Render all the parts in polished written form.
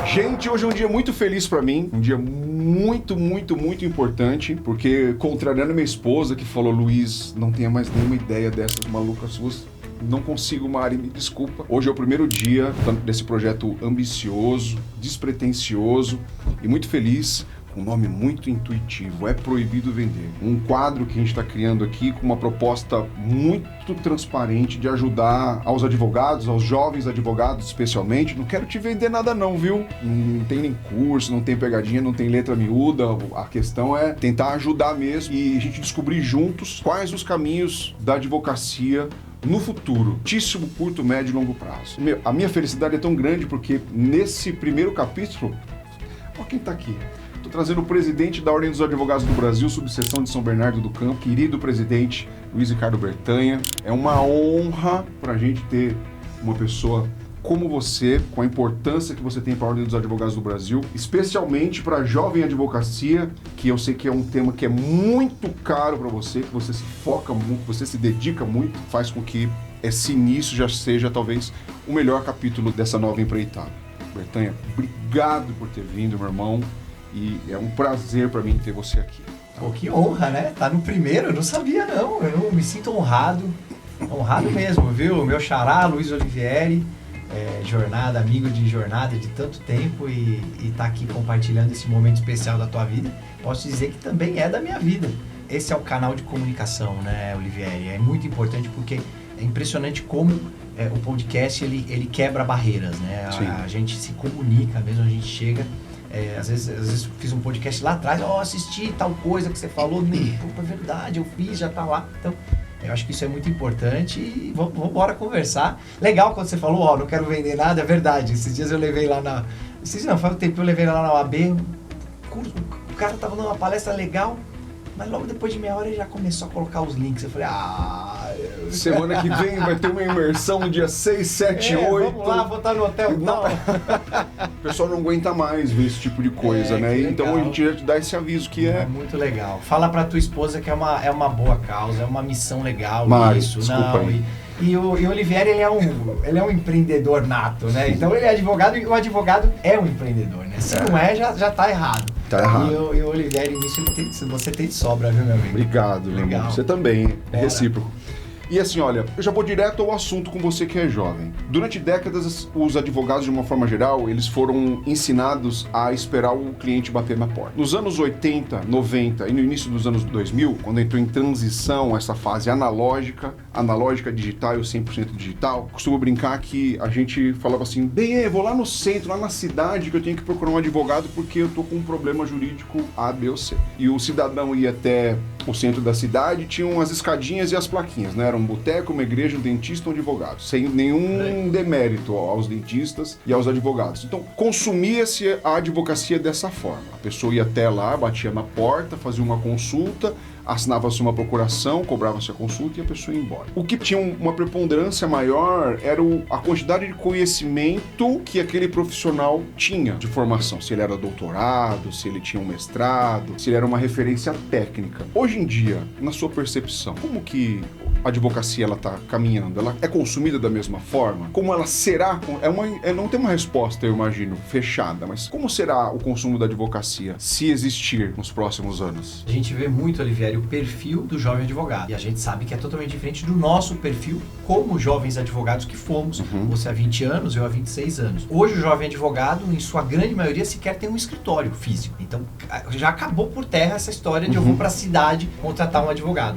Gente, hoje é um dia muito feliz pra mim, um dia muito importante, porque contrariando minha esposa que falou, Luiz, não tenha mais nenhuma ideia dessas malucas suas. Não consigo, Mari, me desculpa. Hoje é o primeiro dia desse projeto ambicioso, despretensioso e muito feliz. Um nome muito intuitivo, É Proibido Vender. Um quadro que a gente está criando aqui com uma proposta muito transparente de ajudar aos advogados, aos jovens advogados especialmente. Não quero te vender nada não, viu? Não tem nem curso, não tem pegadinha, não tem letra miúda. A questão é tentar ajudar mesmo e a gente descobrir juntos quais os caminhos da advocacia no futuro, curtíssimo, curto, médio e longo prazo. A minha felicidade é tão grande porque nesse primeiro capítulo, olha quem está aqui. Estou trazendo o presidente da Ordem dos Advogados do Brasil, subseção de São Bernardo do Campo, querido presidente Luiz Ricardo Bertanha. É uma honra para a gente ter uma pessoa como você, com a importância que você tem para a Ordem dos Advogados do Brasil, especialmente para a jovem advocacia, que eu sei que é um tema que é muito caro para você, que você se foca muito, que você se dedica muito, faz com que esse início já seja talvez o melhor capítulo dessa nova empreitada. Bertanha, obrigado por ter vindo, meu irmão. E é um prazer para mim ter você aqui. Pô, que honra, né? Tá no primeiro, eu não sabia não. Eu não me sinto honrado mesmo, viu? Meu xará, Luiz Olivieri, amigo de jornada de tanto tempo e tá aqui compartilhando esse momento especial da tua vida. Posso dizer que também é da minha vida. Esse é o canal de comunicação, né, Olivieri? É muito importante porque é impressionante como o podcast ele quebra barreiras, né? A gente se comunica mesmo, a gente chega... Às vezes eu fiz um podcast lá atrás, assisti tal coisa que você falou, é verdade, eu fiz, já tá lá. Então, eu acho que isso é muito importante e vamos embora conversar. Legal quando você falou, não quero vender nada, é verdade. Esses dias eu levei lá na... faz um tempo eu levei lá na OAB, o cara tava dando uma palestra legal, mas logo depois de meia hora ele já começou a colocar os links. Eu falei, semana que vem vai ter uma imersão no dia 6, 7, 8. Vamos lá, vou estar no hotel tal. O pessoal não aguenta mais ver esse tipo de coisa, né? Então a gente já te dá esse aviso que é... muito legal. Fala pra tua esposa que é uma boa causa, é uma missão legal. Mas, isso. Desculpa aí. E o Olivieri, ele é um empreendedor nato, né? Então ele é advogado e o advogado é um empreendedor, né? Se não é, já tá errado. Tá errado. E o Olivieri, nisso, você tem de sobra, viu, meu amigo? Obrigado, meu irmão. Você também, é recíproco. E assim, olha, eu já vou direto ao assunto com você que é jovem. Durante décadas, os advogados, de uma forma geral, eles foram ensinados a esperar o cliente bater na porta. Nos anos 80, 90 e no início dos anos 2000, quando entrou em transição essa fase analógica digital e o 100% digital, costumo brincar que a gente falava assim, eu vou lá no centro, lá na cidade, que eu tenho que procurar um advogado porque eu tô com um problema jurídico A, B ou C. E o cidadão ia até o centro da cidade, tinham as escadinhas e as plaquinhas, né? Era um boteco, uma igreja, um dentista, um advogado. Sem nenhum demérito aos dentistas e aos advogados. Então, consumia-se a advocacia dessa forma. A pessoa ia até lá, batia na porta, fazia uma consulta, assinava-se uma procuração, cobrava-se a consulta e a pessoa ia embora. O que tinha uma preponderância maior era a quantidade de conhecimento que aquele profissional tinha de formação. Se ele era doutorado, se ele tinha um mestrado, se ele era uma referência técnica. Hoje em dia, na sua percepção, como que a advocacia ela está caminhando? Ela é consumida da mesma forma? Como ela será? Não tem uma resposta, eu imagino, fechada, mas como será o consumo da advocacia se existir nos próximos anos? A gente vê muito, Olivieri, o perfil do jovem advogado. E a gente sabe que é totalmente diferente do nosso perfil como jovens advogados que fomos. Você há 20 anos, eu há 26 anos. Hoje o jovem advogado, em sua grande maioria, sequer tem um escritório físico. Então já acabou por terra essa história de eu vou para a cidade contratar um advogado.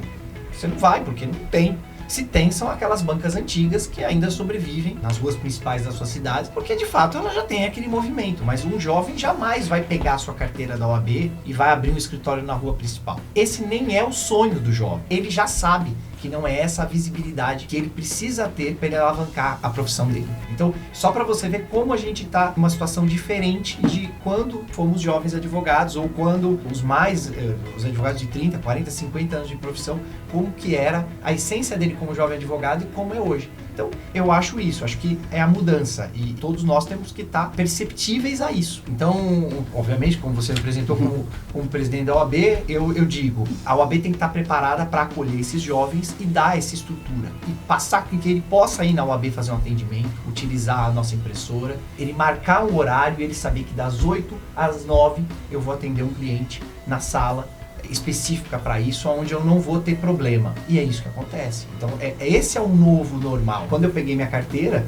Você não vai, porque não tem. Se tem, são aquelas bancas antigas que ainda sobrevivem nas ruas principais das suas cidades, porque de fato ela já tem aquele movimento. Mas um jovem jamais vai pegar a sua carteira da OAB e vai abrir um escritório na rua principal. Esse nem é o sonho do jovem. Ele já sabe que não é essa a visibilidade que ele precisa ter para ele alavancar a profissão dele. Então, só para você ver como a gente está numa situação diferente de quando fomos jovens advogados ou quando os advogados de 30, 40, 50 anos de profissão, como que era a essência dele como jovem advogado e como é hoje. Então, eu acho isso, acho que é a mudança e todos nós temos que estar perceptíveis a isso. Então, obviamente, como você me apresentou como presidente da OAB, eu digo, a OAB tem que estar preparada para acolher esses jovens e dar essa estrutura e passar com que ele possa ir na OAB fazer um atendimento, utilizar a nossa impressora, ele marcar um horário e ele saber que das 8 às 9 eu vou atender um cliente na sala específica para isso, onde eu não vou ter problema. E é isso que acontece. Então, esse é o novo normal. Quando eu peguei minha carteira,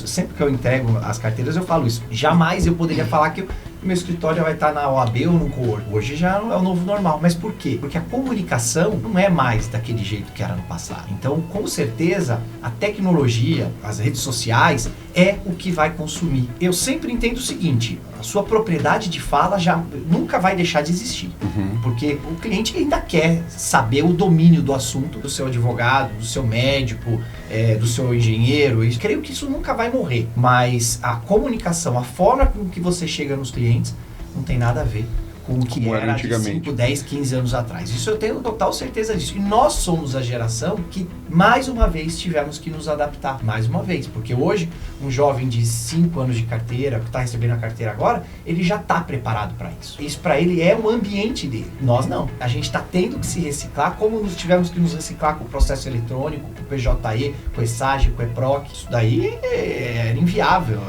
sempre que eu entrego as carteiras, eu falo isso. Jamais eu poderia falar que meu escritório vai estar na OAB ou no COOR. Hoje já é o novo normal. Mas por quê? Porque a comunicação não é mais daquele jeito que era no passado. Então, com certeza, a tecnologia, as redes sociais, é o que vai consumir. Eu sempre entendo o seguinte, a sua propriedade de fala já nunca vai deixar de existir. Porque o cliente ainda quer saber o domínio do assunto do seu advogado, do seu médico, do seu engenheiro. Eu creio que isso nunca vai morrer. Mas a comunicação, a forma com que você chega nos clientes, não tem nada a ver com o que era de 5, 10, 15 anos atrás. Isso eu tenho total certeza disso. E nós somos a geração que, mais uma vez, tivemos que nos adaptar. Mais uma vez. Porque hoje, um jovem de 5 anos de carteira, que está recebendo a carteira agora, ele já está preparado para isso. Isso para ele é o ambiente dele. Nós não. A gente está tendo que se reciclar, como nós tivemos que nos reciclar com o processo eletrônico, com o PJE, com o ESAGE, com o EPROC. Isso daí era inviável.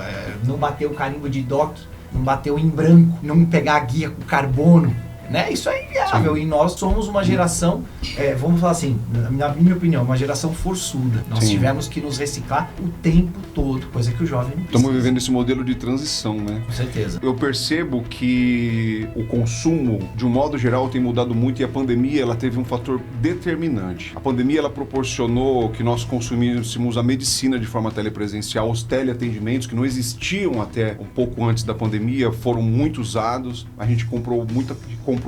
Não bater o carimbo de DOC, não bateu em branco, não pegar a guia com carbono, né? Isso é inviável. Sim. E nós somos uma geração, vamos falar assim, na minha opinião, uma geração forçuda. Nós Sim. tivemos que nos reciclar o tempo todo, coisa que o jovem não precisa. Estamos vivendo esse modelo de transição, né? Com certeza. Eu percebo que o consumo, de um modo geral, tem mudado muito e a pandemia, ela teve um fator determinante. A pandemia, ela proporcionou que nós consumíssemos a medicina de forma telepresencial, os teleatendimentos que não existiam até um pouco antes da pandemia, foram muito usados. A gente comprou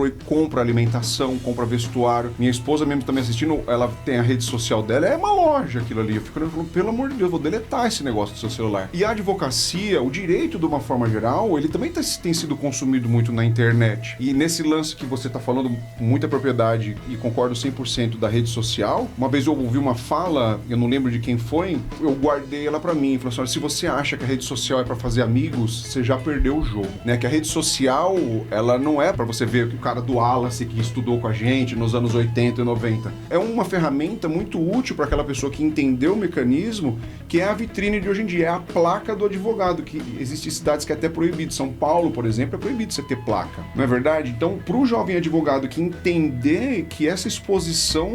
e compra alimentação, compra vestuário. Minha esposa mesmo tá me assistindo, ela tem a rede social dela, é uma loja aquilo ali. Eu fico falando, pelo amor de Deus, vou deletar esse negócio do seu celular. E a advocacia, o direito de uma forma geral, ele também tem sido consumido muito na internet. E nesse lance que você tá falando, muita propriedade, e concordo 100% da rede social, uma vez eu ouvi uma fala, eu não lembro de quem foi, eu guardei ela pra mim, falei assim, olha, se você acha que a rede social é pra fazer amigos, você já perdeu o jogo, né? Que a rede social, ela não é pra você ver o cara do Wallace que estudou com a gente nos anos 80 e 90. É uma ferramenta muito útil para aquela pessoa que entendeu o mecanismo, que é a vitrine de hoje em dia, é a placa do advogado, que existem cidades que é até proibido. São Paulo, por exemplo, é proibido você ter placa. Não é verdade? Então, para o jovem advogado que entender que essa exposição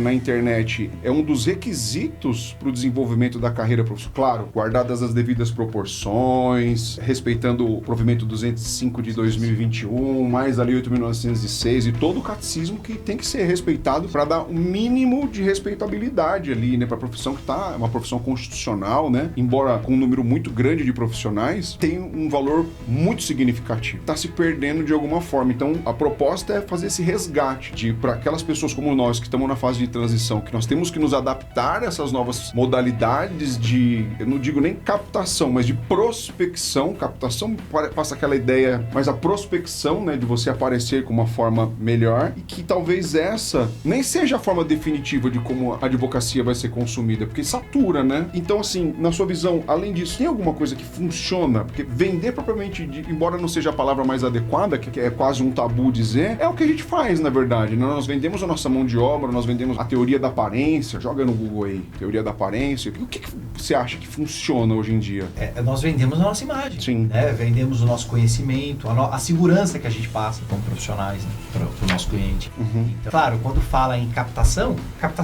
na internet é um dos requisitos para o desenvolvimento da carreira profissional, claro, guardadas as devidas proporções, respeitando o provimento 205 de 2021, mais ali 8.906 e todo o catecismo que tem que ser respeitado para dar um mínimo de respeitabilidade ali, né, para a profissão que tá, uma profissão constitucional, né, embora com um número muito grande de profissionais, tem um valor muito significativo. Tá se perdendo de alguma forma. Então, a proposta é fazer esse resgate para aquelas pessoas como nós que estamos na fase de transição, que nós temos que nos adaptar a essas novas modalidades de, eu não digo nem captação, mas de prospecção. Captação passa aquela ideia, mas a prospecção, né, de você aparecer com uma forma melhor e que talvez essa nem seja a forma definitiva de como a advocacia vai ser consumida, porque satura, né? Então, assim, na sua visão, além disso, tem alguma coisa que funciona? Porque vender propriamente, embora não seja a palavra mais adequada, que é quase um tabu dizer, é o que a gente faz, na verdade, né? Nós vendemos a nossa mão de obra, nós vendemos a teoria da aparência, joga no Google aí, teoria da aparência. E o que você acha que funciona hoje em dia? Nós vendemos a nossa imagem. Sim. Né? Vendemos o nosso conhecimento, a segurança que a gente passa como profissionais, né? Para o nosso cliente. Uhum. Então, claro, quando fala em captação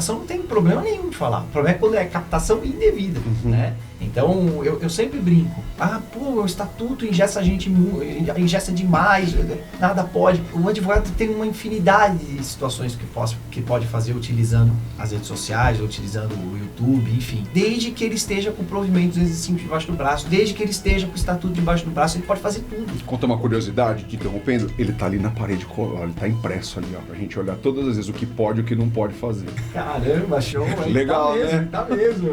não tem problema nenhum de falar. O problema é quando é captação indevida, né? Então, eu sempre brinco. O estatuto engessa a gente, engessa demais, nada pode. O advogado tem uma infinidade de situações que pode fazer utilizando as redes sociais, utilizando o YouTube, enfim. Desde que ele esteja com o provimento 205 debaixo do braço, desde que ele esteja com o estatuto debaixo do braço, ele pode fazer tudo. Conta uma curiosidade, te interrompendo, ele tá ali na parede, ele tá impresso ali, ó, pra gente olhar todas as vezes o que pode e o que não pode fazer. Caramba, show. Legal, né? Tá mesmo.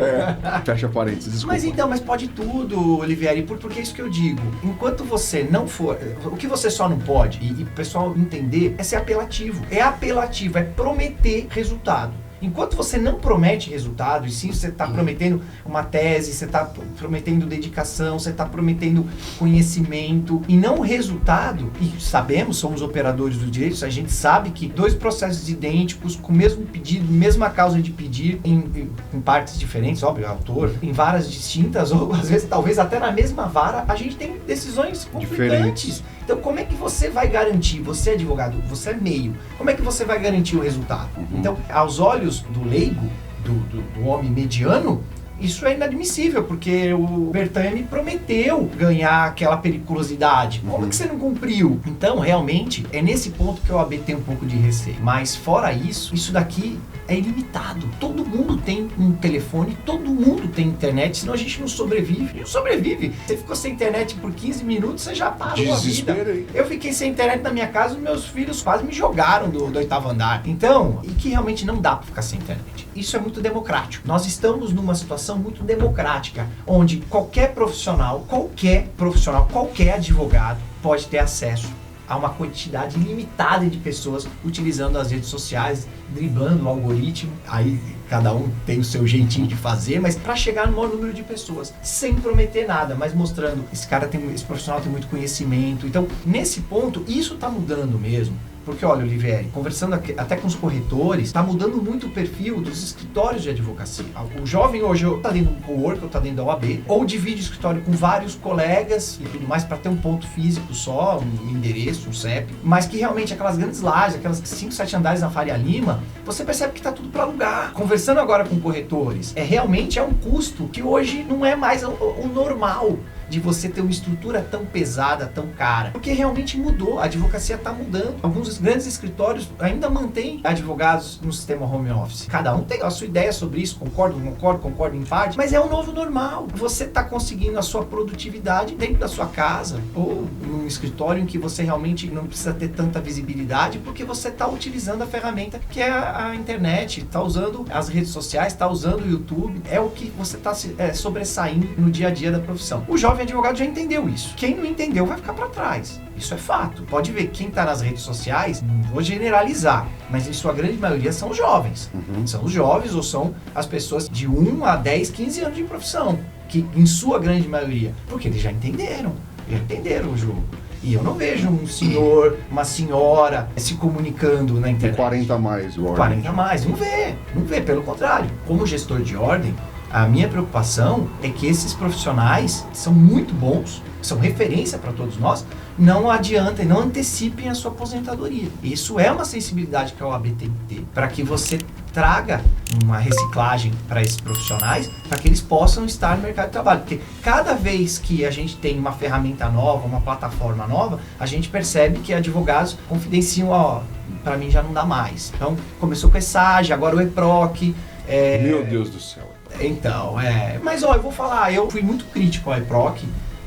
Fecha parênteses, desculpa. Mas pode tudo, Olivieri, porque é isso que eu digo. Enquanto você não for... O que você só não pode, e o pessoal entender, é ser apelativo. É apelativo, é prometer resultado. Enquanto você não promete resultado, e sim você está prometendo uma tese, você está prometendo dedicação, você está prometendo conhecimento e não resultado, e sabemos, somos operadores do direito, a gente sabe que 2 processos idênticos, com o mesmo pedido, mesma causa de pedir, em partes diferentes, óbvio, autor, em varas distintas, ou às vezes talvez até na mesma vara, a gente tem decisões conflitantes. Então, como é que você vai garantir, você é advogado, você é meio, como é que você vai garantir o resultado? Então, aos olhos do leigo, do homem mediano, isso é inadmissível, porque o Bertanha me prometeu ganhar aquela periculosidade. Como é que você não cumpriu? Então, realmente, é nesse ponto que a OAB tem um pouco de receio. Mas, fora isso, isso daqui é ilimitado. Todo mundo tem um telefone, todo mundo tem internet, senão a gente não sobrevive. Não sobrevive. Você ficou sem internet por 15 minutos, você já parou a vida. Eu fiquei sem internet na minha casa, meus filhos quase me jogaram do 8º andar. Então, e que realmente não dá para ficar sem internet. Isso é muito democrático. Nós estamos numa situação muito democrática, onde qualquer profissional, qualquer advogado pode ter acesso a uma quantidade ilimitada de pessoas utilizando as redes sociais, driblando o algoritmo. Aí cada um tem o seu jeitinho de fazer, mas para chegar no maior número de pessoas, sem prometer nada, mas mostrando esse profissional tem muito conhecimento. Então, nesse ponto, isso está mudando mesmo. Porque, olha, Olivieri, conversando até com os corretores, está mudando muito o perfil dos escritórios de advocacia. O jovem hoje está dentro do cowork, ou está dentro da OAB, ou divide o escritório com vários colegas e tudo mais para ter um ponto físico só, um endereço, um CEP, mas que realmente aquelas grandes lajes, aquelas 5, 7 andares na Faria Lima, você percebe que está tudo para alugar. Conversando agora com corretores, realmente é um custo que hoje não é mais o normal de você ter uma estrutura tão pesada, tão cara. Porque realmente mudou, a advocacia está mudando. Alguns grandes escritórios ainda mantêm advogados no sistema home office. Cada um tem a sua ideia sobre isso, concordo em parte, mas é o novo normal. Você está conseguindo a sua produtividade dentro da sua casa, ou num escritório em que você realmente não precisa ter tanta visibilidade, porque você está utilizando a ferramenta que é a internet, está usando as redes sociais, está usando o YouTube, é o que você está sobressaindo no dia a dia da profissão. O jovem advogado já entendeu isso. Quem não entendeu vai ficar para trás. Isso é fato. Pode ver, quem está nas redes sociais, não vou generalizar, mas em sua grande maioria são os jovens. São os jovens ou são as pessoas de 1 a 10, 15 anos de profissão, que em sua grande maioria, porque eles já entenderam o jogo. E eu não vejo um senhor, uma senhora se comunicando na internet. 40 a mais. 40 a mais, não vê, pelo contrário. Como gestor de ordem, a minha preocupação é que esses profissionais são muito bons, são referência para todos nós, não adiantem, não antecipem a sua aposentadoria. Isso é uma sensibilidade que a OAB tem que ter, para que você traga uma reciclagem para esses profissionais, para que eles possam estar no mercado de trabalho. Porque cada vez que a gente tem uma ferramenta nova, uma plataforma nova, a gente percebe que advogados confidenciam, para mim já não dá mais. Então, começou com o ESAGE, agora o EPROC. Meu Deus do céu. Então, mas eu vou falar, eu fui muito crítico ao EPROC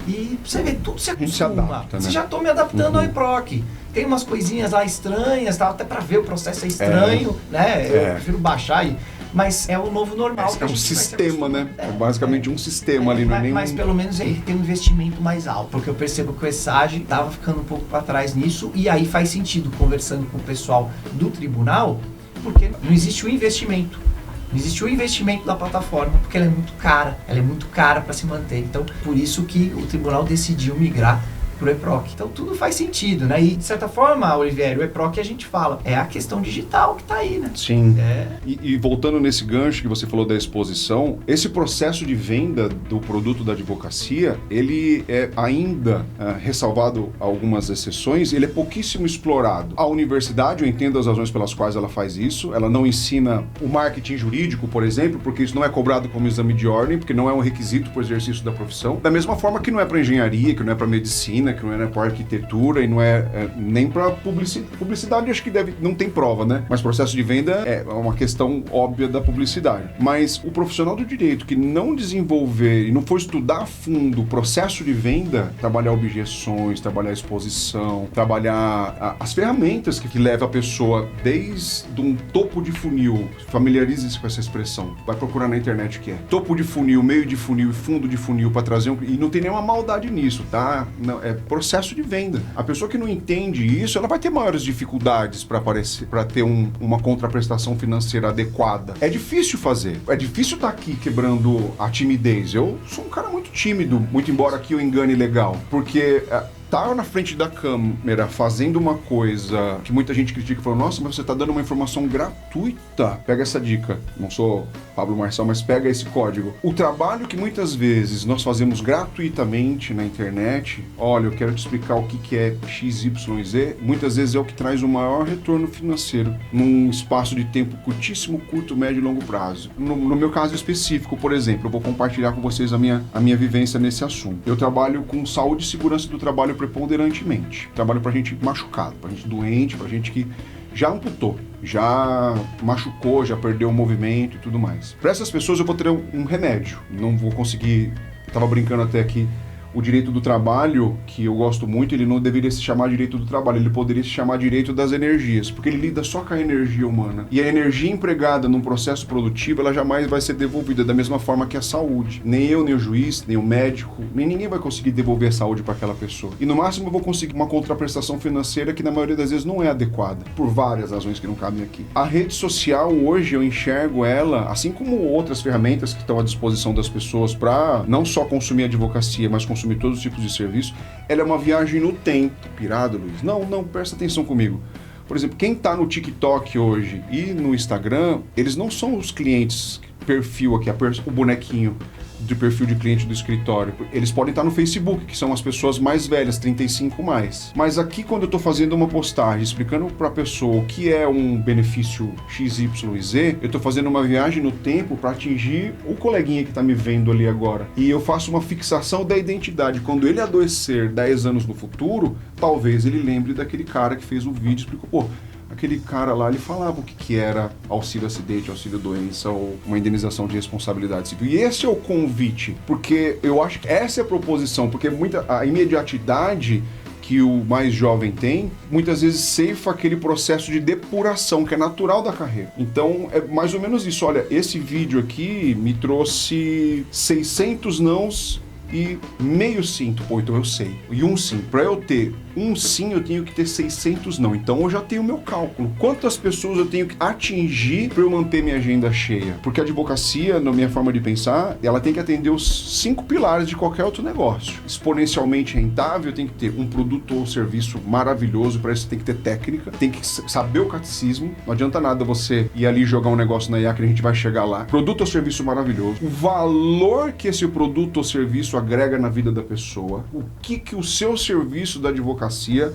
e você vê, tudo se acostuma. Se adapta, né? Você já estou me adaptando ao EPROC. Tem umas coisinhas lá estranhas, até para ver o processo é estranho, né? Eu prefiro baixar mas é o novo normal. É um sistema, né? É basicamente um sistema ali, não é nem Mas pelo menos ele tem um investimento mais alto, porque eu percebo que o ESAGE estava ficando um pouco para trás nisso, e aí faz sentido, conversando com o pessoal do tribunal, porque não existe o investimento. Não existe o investimento da plataforma, porque ela é muito cara para se manter. Então, por isso que o tribunal decidiu migrar para o EPROC. Então, tudo faz sentido, né? E, de certa forma, Olivieri, o EPROC a gente fala, é a questão digital que está aí, né? Sim. E voltando nesse gancho que você falou da exposição, esse processo de venda do produto da advocacia, ele é ainda, ressalvado algumas exceções, ele é pouquíssimo explorado. A universidade, eu entendo as razões pelas quais ela faz isso, ela não ensina o marketing jurídico, por exemplo, porque isso não é cobrado como exame de ordem, porque não é um requisito para o exercício da profissão. Da mesma forma que não é para engenharia, que não é para medicina, que não é para arquitetura e não é nem para publicidade, acho que não tem prova, né? Mas processo de venda é uma questão óbvia da publicidade. Mas o profissional do direito que não desenvolver e não for estudar a fundo o processo de venda, trabalhar objeções, trabalhar exposição, trabalhar as ferramentas que levam a pessoa desde um topo de funil, familiarize-se com essa expressão, vai procurar na internet o que é. Topo de funil, meio de funil e fundo de funil para trazer e não tem nenhuma maldade nisso, tá? Não, processo de venda. A pessoa que não entende isso, ela vai ter maiores dificuldades para ter uma contraprestação financeira adequada. É difícil fazer. É difícil estar aqui quebrando a timidez. Eu sou um cara muito tímido, muito embora aqui eu engane legal. Porque tá na frente da câmera fazendo uma coisa que muita gente critica e fala, nossa, mas você tá dando uma informação gratuita. Pega essa dica. Não sou Pablo Marçal, mas pega esse código. O trabalho que muitas vezes nós fazemos gratuitamente na internet, olha, eu quero te explicar o que é XYZ, muitas vezes é o que traz o maior retorno financeiro num espaço de tempo curtíssimo, curto, médio e longo prazo. No meu caso específico, por exemplo, eu vou compartilhar com vocês a minha vivência nesse assunto. Eu trabalho com saúde e segurança do trabalho preponderantemente. Trabalho pra gente machucado, pra gente doente, pra gente que já amputou, já machucou, já perdeu o movimento e tudo mais. Para essas pessoas eu vou ter um remédio. Não vou conseguir... Tava brincando até aqui. O direito do trabalho, que eu gosto muito, ele não deveria se chamar direito do trabalho, ele poderia se chamar direito das energias, porque ele lida só com a energia humana. E a energia empregada num processo produtivo, ela jamais vai ser devolvida da mesma forma que a saúde. Nem eu, nem o juiz, nem o médico, nem ninguém vai conseguir devolver a saúde para aquela pessoa. E no máximo eu vou conseguir uma contraprestação financeira que na maioria das vezes não é adequada, por várias razões que não cabem aqui. A rede social hoje eu enxergo ela, assim como outras ferramentas que estão à disposição das pessoas para não só consumir advocacia, mas consumir todos os tipos de serviço, ela é uma viagem no tempo. Pirado, Luiz? Não, presta atenção comigo. Por exemplo, quem está no TikTok hoje e no Instagram, eles não são os clientes, perfil aqui, o bonequinho de perfil de cliente do escritório. Eles podem estar no Facebook, que são as pessoas mais velhas, 35 mais. Mas aqui, quando eu estou fazendo uma postagem explicando para a pessoa o que é um benefício XYZ, eu estou fazendo uma viagem no tempo para atingir o coleguinha que está me vendo ali agora. E eu faço uma fixação da identidade. Quando ele adoecer 10 anos no futuro, talvez ele lembre daquele cara que fez o vídeo e explicou, pô, aquele cara lá, ele falava o que era auxílio acidente, auxílio doença ou uma indenização de responsabilidade civil. E esse é o convite, porque eu acho que essa é a proposição, porque a imediatidade que o mais jovem tem, muitas vezes ceifa aquele processo de depuração que é natural da carreira. Então, é mais ou menos isso. Olha, esse vídeo aqui me trouxe 600 nãos e meio sim. Pô, então eu sei. E um sim. Para eu ter um sim, eu tenho que ter 600 não. Então eu já tenho o meu cálculo. Quantas pessoas eu tenho que atingir para eu manter minha agenda cheia? Porque a advocacia, na minha forma de pensar, ela tem que atender os 5 pilares de qualquer outro negócio. Exponencialmente rentável, tem que ter um produto ou serviço maravilhoso. Para isso tem que ter técnica, tem que saber o catecismo. Não adianta nada você ir ali jogar um negócio na IACRE, a gente vai chegar lá. Produto ou serviço maravilhoso. O valor que esse produto ou serviço agrega na vida da pessoa. O que o seu serviço da advocacia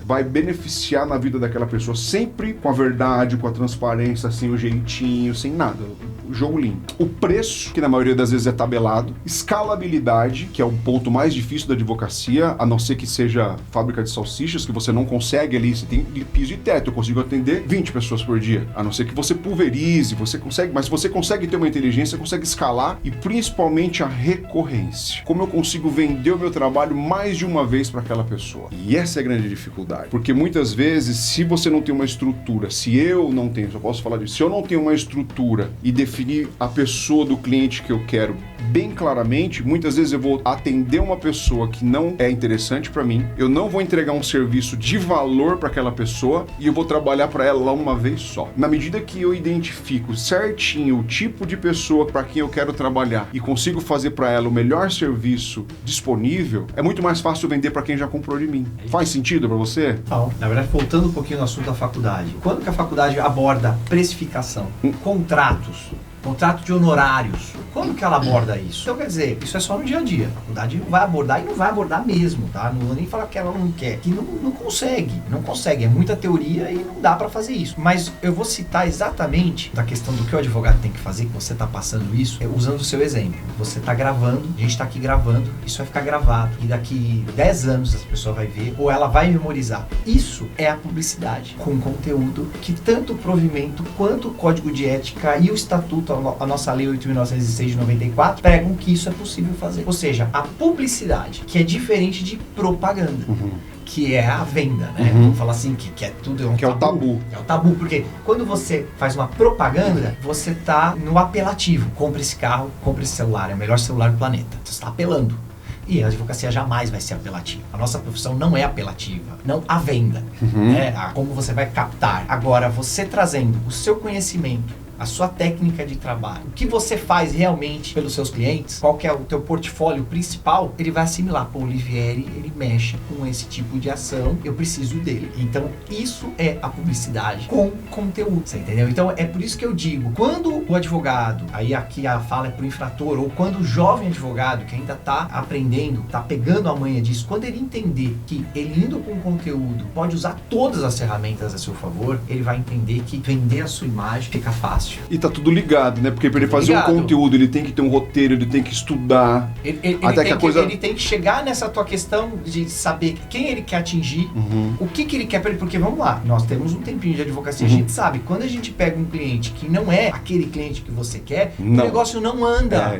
vai beneficiar na vida daquela pessoa, sempre com a verdade, com a transparência, sem o jeitinho, sem nada. O jogo limpo. O preço, que na maioria das vezes é tabelado. Escalabilidade, que é o ponto mais difícil da advocacia, a não ser que seja fábrica de salsichas, que você não consegue ali, você tem piso e teto, eu consigo atender 20 pessoas por dia. A não ser que você pulverize, você consegue, mas você consegue ter uma inteligência, consegue escalar e principalmente a recorrência. Como eu consigo vender o meu trabalho mais de uma vez para aquela pessoa. E essa é a grande dificuldade. Porque muitas vezes, se você não tem uma estrutura, se eu não tenho, só posso falar disso, se eu não tenho uma estrutura e definir a pessoa do cliente que eu quero bem claramente, muitas vezes eu vou atender uma pessoa que não é interessante para mim, eu não vou entregar um serviço de valor para aquela pessoa e eu vou trabalhar para ela uma vez só. Na medida que eu identifico certinho o tipo de pessoa para quem eu quero trabalhar e consigo fazer para ela o melhor serviço disponível, é muito mais fácil vender para quem já comprou de mim. Faz sentido para você? Não. Na verdade, voltando um pouquinho no assunto da faculdade. Quando que a faculdade aborda precificação, contratos, contrato de honorários, quando que ela aborda isso? Então, quer dizer, isso é só no dia a dia. A faculdade não vai abordar e não vai abordar mesmo, tá? Não vou nem falar que ela não quer, que não consegue. É muita teoria e não dá pra fazer isso. Mas eu vou citar exatamente da questão do que o advogado tem que fazer, que você tá passando isso, usando o seu exemplo. Você tá gravando, a gente tá aqui gravando, isso vai ficar gravado. E daqui 10 anos essa pessoa vai ver, ou ela vai memorizar. Isso é a publicidade, com conteúdo que tanto o provimento quanto o código de ética e o estatuto, a nossa lei 8.906 de 94, pregam que isso é possível fazer. Ou seja, a publicidade, que é diferente de propaganda. Que é a venda, né? Vamos falar assim, que é tudo, é um que tabu. É o tabu. É o tabu, porque quando você faz uma propaganda, você tá no apelativo. Compre esse carro, compre esse celular, é o melhor celular do planeta. Você está apelando. E a advocacia jamais vai ser apelativa. A nossa profissão não é apelativa. Não a venda. Né? Como você vai captar. Agora, você trazendo o seu conhecimento, a sua técnica de trabalho, o que você faz realmente pelos seus clientes, qual que é o teu portfólio principal, ele vai assimilar. Pô, o Olivieri, ele mexe com esse tipo de ação, eu preciso dele. Então, isso é a publicidade com conteúdo, você entendeu? Então, é por isso que eu digo, quando o advogado, aí aqui a fala é pro infrator, ou quando o jovem advogado, que ainda tá aprendendo, tá pegando a manha disso, quando ele entender que ele indo com conteúdo pode usar todas as ferramentas a seu favor, ele vai entender que vender a sua imagem fica fácil. E tá tudo ligado, né? Porque para ele fazer um conteúdo, ele tem que ter um roteiro, ele tem que estudar. Ele tem que chegar nessa tua questão de saber quem ele quer atingir, o que ele quer para ele. Porque vamos lá, nós temos um tempinho de advocacia, a gente sabe, quando a gente pega um cliente que não é aquele cliente que você quer, o negócio não anda.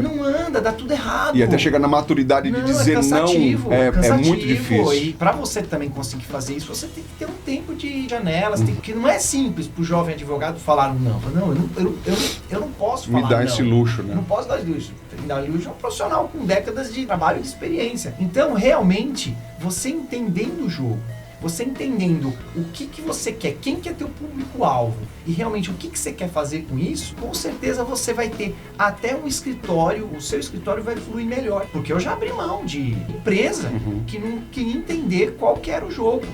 Não anda, dá tudo errado. E até chegar na maturidade de dizer cansativo, não, é muito difícil. E para você também conseguir fazer isso, você tem que ter um tempo de janelas, porque não é simples pro jovem advogado falar não. Não, eu não posso falar me dá não. esse luxo, né? Eu não posso dar esse luxo. Me dá luxo é um profissional com décadas de trabalho e de experiência. Então, realmente, você entendendo o jogo, você entendendo o que você quer, quem que é teu público-alvo e realmente o que você quer fazer com isso, com certeza você vai ter até um escritório, o seu escritório vai fluir melhor. Porque eu já abri mão de empresa que não queria entender qual que era o jogo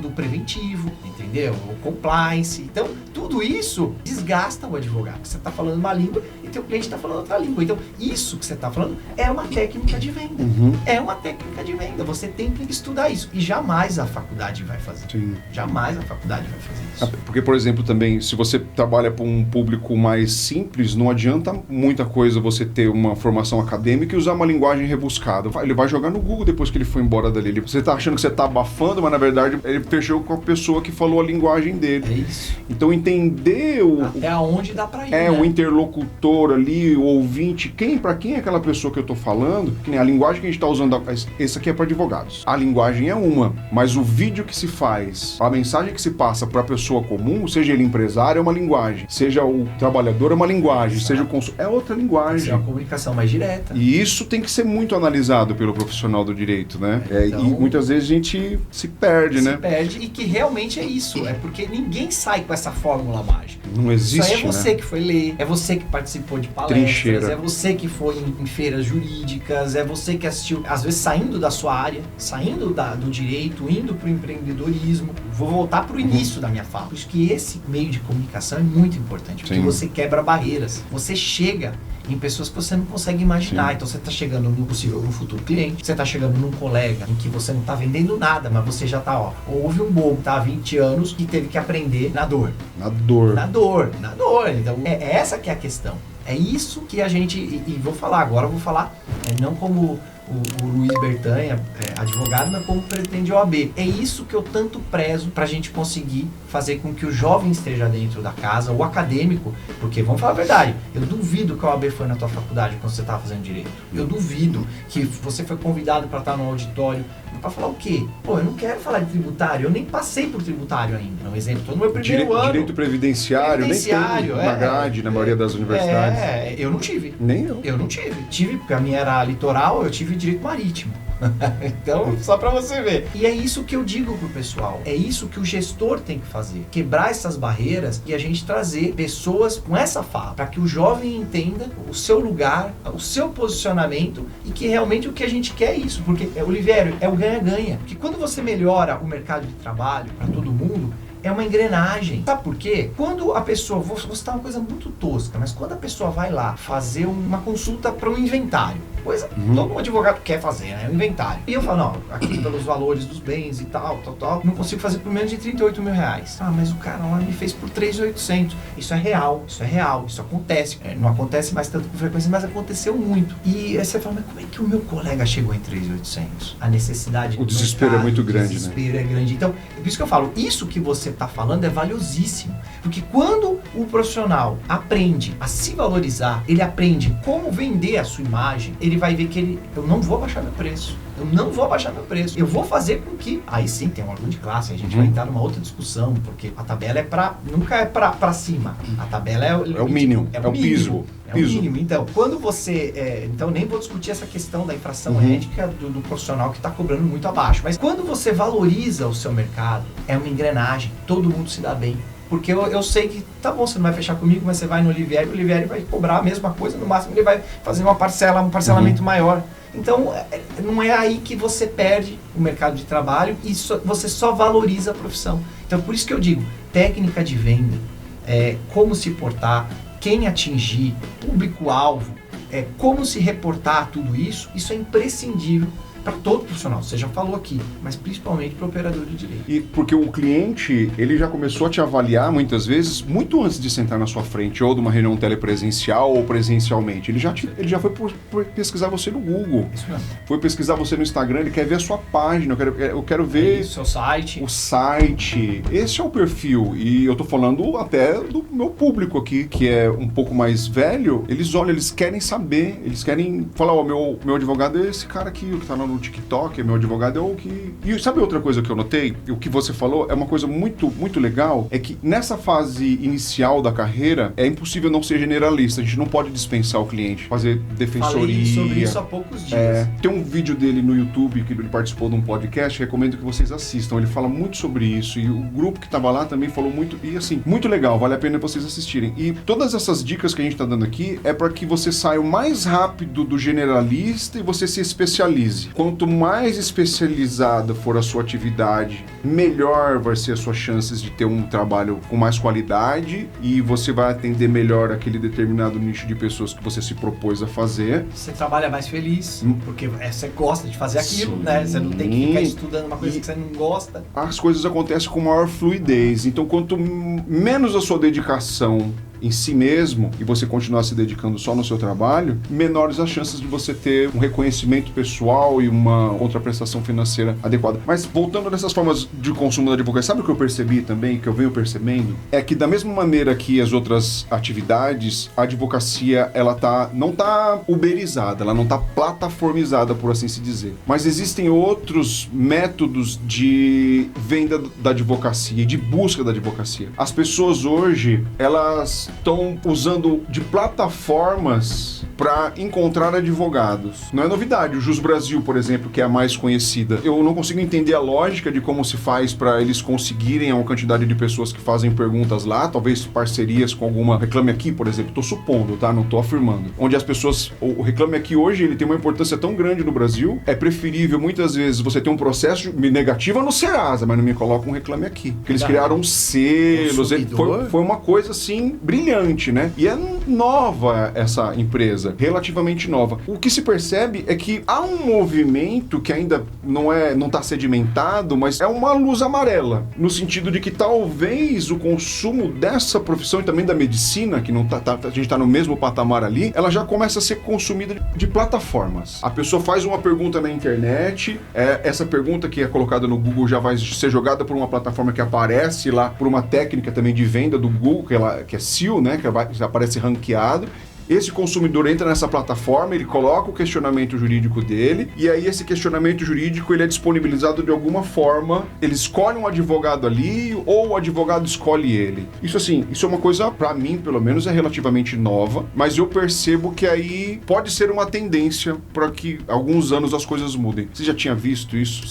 do preventivo, entendeu? O compliance. Então, tudo isso desgasta o advogado. Você está falando uma língua e teu cliente está falando outra língua. Então, isso que você está falando é uma técnica de venda. É uma técnica de venda. Você tem que estudar isso. E jamais a faculdade vai fazer. Sim. Jamais a faculdade vai fazer isso. Porque, por exemplo, também, se você trabalha para um público mais simples, não adianta muita coisa você ter uma formação acadêmica e usar uma linguagem rebuscada. Ele vai jogar no Google depois que ele for embora dali. Você tá achando que você tá abafando, mas na verdade ele fechou com a pessoa que falou a linguagem dele. É isso. Então entender até aonde dá pra ir, né? O interlocutor ali, o ouvinte, para quem é aquela pessoa que eu tô falando, que nem a linguagem que a gente tá usando, esse aqui é para advogados. A linguagem é uma, mas o vídeo que se faz, a mensagem que se passa para a pessoa comum, seja ele empresário, é uma linguagem, seja o trabalhador, é uma linguagem, seja o consumidor, é outra linguagem. É uma comunicação mais direta. E isso tem que ser muito analisado pelo profissional do direito, né? Então, e muitas vezes a gente se perde, né? Se perde, e que realmente é isso. É porque ninguém sai com essa fórmula mágica. Não existe, isso aí é você, né? Que foi ler, é você que participou de palestras, Trincheira. É você que foi em feiras jurídicas, é você que assistiu, às vezes saindo da sua área, saindo do direito, indo para o empreendedorismo. Vou voltar para o início da minha fala. Por isso que esse meio de comunicação é muito importante, porque você quebra barreiras. Você chega em pessoas que você não consegue imaginar. Sim. Então você está chegando no futuro cliente, você está chegando num colega em que você não está vendendo nada, mas você já está, houve um bobo, tá há 20 anos e teve que aprender na dor. Na dor. Então é essa que é a questão. É isso que a gente, e vou falar, não como o Luiz Bertanha, advogado, mas como pretende a OAB. É isso que eu tanto prezo pra gente conseguir fazer com que o jovem esteja dentro da casa, o acadêmico, porque vamos falar a verdade, eu duvido que a OAB foi na tua faculdade quando você estava fazendo direito. Eu duvido que você foi convidado para estar no auditório para falar o quê? Pô, eu não quero falar de tributário, eu nem passei por tributário ainda. Um exemplo, tô no meu primeiro ano. Direito previdenciário, nem tem na grade, na maioria das universidades. Eu não tive. Nem eu. Eu não tive. Tive, porque a minha era litoral, eu tive direito marítimo. Então, só pra você ver. E é isso que eu digo pro pessoal. É isso que o gestor tem que fazer. Quebrar essas barreiras e a gente trazer pessoas com essa fala, para que o jovem entenda o seu lugar, o seu posicionamento e que realmente o que a gente quer é isso. Porque, Olivieri, é o ganha-ganha. Porque quando você melhora o mercado de trabalho para todo mundo, é uma engrenagem. Sabe por quê? Quando a pessoa, vou citar uma coisa muito tosca, mas quando a pessoa vai lá fazer uma consulta para um inventário, coisa todo advogado quer fazer, né? Um inventário. E eu falo, não, aqui pelos valores dos bens e tal, não consigo fazer por menos de 38 mil reais. Ah, mas o cara lá me fez por 3.800. Isso é real, isso acontece. Não acontece mais tanto com frequência, mas aconteceu muito. E aí você fala, mas como é que o meu colega chegou em 3.800? A necessidade do desespero mercado, é muito grande, né? O desespero é grande. Então, é por isso que eu falo, isso que você está falando é valiosíssimo. Porque quando o profissional aprende a se valorizar, ele aprende como vender a sua imagem, ele ele vai ver que eu não vou abaixar meu preço. Eu vou fazer com que... Aí sim, tem um órgão de classe, a gente vai entrar numa outra discussão, porque a tabela nunca é pra cima. A tabela é o mínimo, é o piso. É o mínimo. Então, quando você... então, nem vou discutir essa questão da infração ética do profissional que está cobrando muito abaixo. Mas quando você valoriza o seu mercado, é uma engrenagem. Todo mundo se dá bem. Porque eu sei que, tá bom, você não vai fechar comigo, mas você vai no Olivieri, o Olivieri vai cobrar a mesma coisa, no máximo ele vai fazer um parcelamento maior. Então, não é aí que você perde o mercado de trabalho e você só valoriza a profissão. Então, por isso que eu digo, técnica de venda, como se portar, quem atingir, público-alvo, como se reportar tudo isso é imprescindível para todo profissional, você já falou aqui, mas principalmente para o operador de direito. E porque o cliente, ele já começou a te avaliar muitas vezes, muito antes de sentar na sua frente, ou de uma reunião telepresencial ou presencialmente. Ele já foi por pesquisar você no Google. Isso mesmo. Foi pesquisar você no Instagram, ele quer ver a sua página, eu quero ver... o seu site. O site. Esse é o perfil. E eu tô falando até do meu público aqui, que é um pouco mais velho. Eles olham, eles querem saber, eles querem falar, meu advogado é esse cara aqui, o que tá no TikTok, meu advogado é o que... E sabe outra coisa que eu notei? O que você falou é uma coisa muito, muito legal, é que nessa fase inicial da carreira, é impossível não ser generalista, a gente não pode dispensar o cliente, fazer defensoria. Falei sobre isso há poucos dias. Tem um vídeo dele no YouTube, que ele participou de um podcast, recomendo que vocês assistam, ele fala muito sobre isso, e o grupo que estava lá também falou muito, e assim, muito legal, vale a pena vocês assistirem. E todas essas dicas que a gente está dando aqui, é para que você saia o mais rápido do generalista e você se especialize. Quanto mais especializada for a sua atividade, melhor vai ser as suas chances de ter um trabalho com mais qualidade e você vai atender melhor aquele determinado nicho de pessoas que você se propôs a fazer. Você trabalha mais feliz, porque você gosta de fazer aquilo, né? Você não tem que ficar estudando uma coisa que você não gosta. As coisas acontecem com maior fluidez. Então, quanto menos a sua dedicação em si mesmo e você continuar se dedicando só no seu trabalho, menores as chances de você ter um reconhecimento pessoal e uma contraprestação financeira adequada. Mas voltando nessas formas de consumo da advocacia, sabe o que eu percebi também, que eu venho percebendo? É que da mesma maneira que as outras atividades, a advocacia não tá uberizada, ela não tá plataformizada, por assim se dizer. Mas existem outros métodos de venda da advocacia e de busca da advocacia. As pessoas hoje, elas estão usando de plataformas para encontrar advogados. Não é novidade. O Jus Brasil, por exemplo, que é a mais conhecida. Eu não consigo entender a lógica de como se faz para eles conseguirem uma quantidade de pessoas que fazem perguntas lá, talvez parcerias com alguma Reclame Aqui, por exemplo. Estou supondo, tá? Não estou afirmando. Onde as pessoas... O Reclame Aqui hoje, ele tem uma importância tão grande no Brasil, é preferível muitas vezes você ter um processo negativo no Serasa, mas não me coloca um Reclame Aqui. Porque eles criaram selos. Foi uma coisa assim brilhante, né? E é nova essa empresa, relativamente nova. O que se percebe é que há um movimento que ainda não está sedimentado, mas é uma luz amarela, no sentido de que talvez o consumo dessa profissão e também da medicina, que não a gente está no mesmo patamar ali, ela já começa a ser consumida de plataformas. A pessoa faz uma pergunta na internet, essa pergunta que é colocada no Google já vai ser jogada por uma plataforma que aparece lá, por uma técnica também de venda do Google, que é SEO, né, que aparece ranqueado. Esse consumidor entra nessa plataforma, ele coloca o questionamento jurídico dele, e aí esse questionamento jurídico ele é disponibilizado de alguma forma, ele escolhe um advogado ali, ou o advogado escolhe ele. Isso é uma coisa, pra mim, pelo menos, é relativamente nova, mas eu percebo que aí pode ser uma tendência para que alguns anos as coisas mudem. Você já tinha visto isso?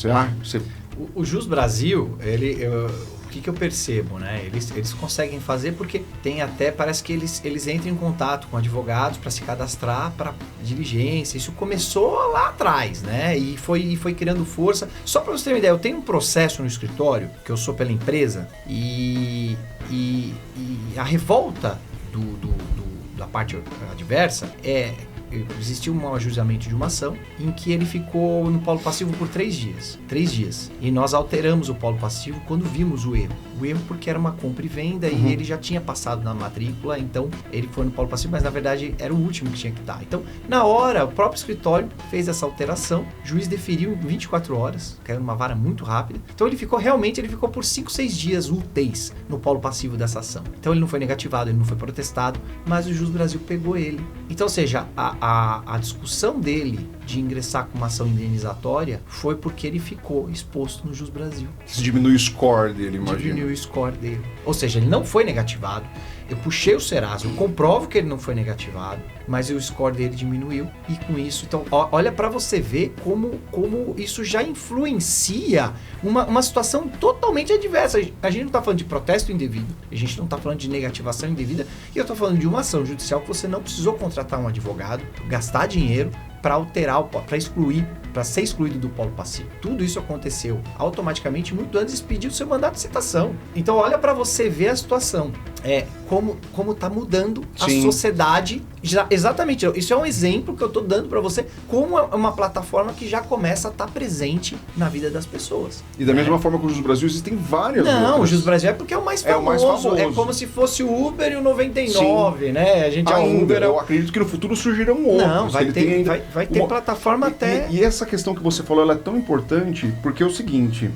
O Jus Brasil, o que eu percebo, né? Eles conseguem fazer porque tem até, parece que eles entram em contato com advogados para se cadastrar para diligência. Isso começou lá atrás, né? E foi criando força. Só para você ter uma ideia, eu tenho um processo no escritório, que eu sou pela empresa, e a revolta da parte adversa existiu um ajustamento de uma ação em que ele ficou no polo passivo por 3 dias. 3 dias. E nós alteramos o polo passivo quando vimos o erro. O erro porque era uma compra e venda e ele já tinha passado na matrícula, então ele foi no polo passivo, mas na verdade era o último que tinha que estar. Então, na hora, o próprio escritório fez essa alteração, o juiz deferiu em 24 horas, caiu numa vara muito rápida. Então ele ficou por 5, 6 dias úteis no polo passivo dessa ação. Então ele não foi negativado, ele não foi protestado, mas o Jus Brasil pegou ele. Então, ou seja, a discussão dele de ingressar com uma ação indenizatória foi porque ele ficou exposto no Jus Brasil. Isso diminui o score dele, imagina. Diminuiu o score dele. Ou seja, ele não foi negativado. Eu puxei o Serasa, eu comprovo que ele não foi negativado, mas o score dele diminuiu. E com isso, então, olha para você ver como isso já influencia uma situação totalmente adversa. A gente não está falando de protesto indevido, a gente não está falando de negativação indevida, e eu estou falando de uma ação judicial que você não precisou contratar um advogado, gastar dinheiro para alterar, para excluir, para ser excluído do polo passivo. Tudo isso aconteceu automaticamente muito antes de expedir o seu mandato de citação. Então olha para você ver a situação, como está mudando a sociedade. Exatamente, isso é um exemplo que eu estou dando para você, como é uma plataforma que já começa a estar presente na vida das pessoas. E da mesma forma que o Jus Brasil, existem várias outras. O Jus Brasil é porque é o mais famoso. É o mais famoso. É como se fosse o Uber e o 99, né? A gente eu acredito que no futuro surgirão outros. Não, vai ter plataforma até... E essa questão que você falou, ela é tão importante, porque é o seguinte,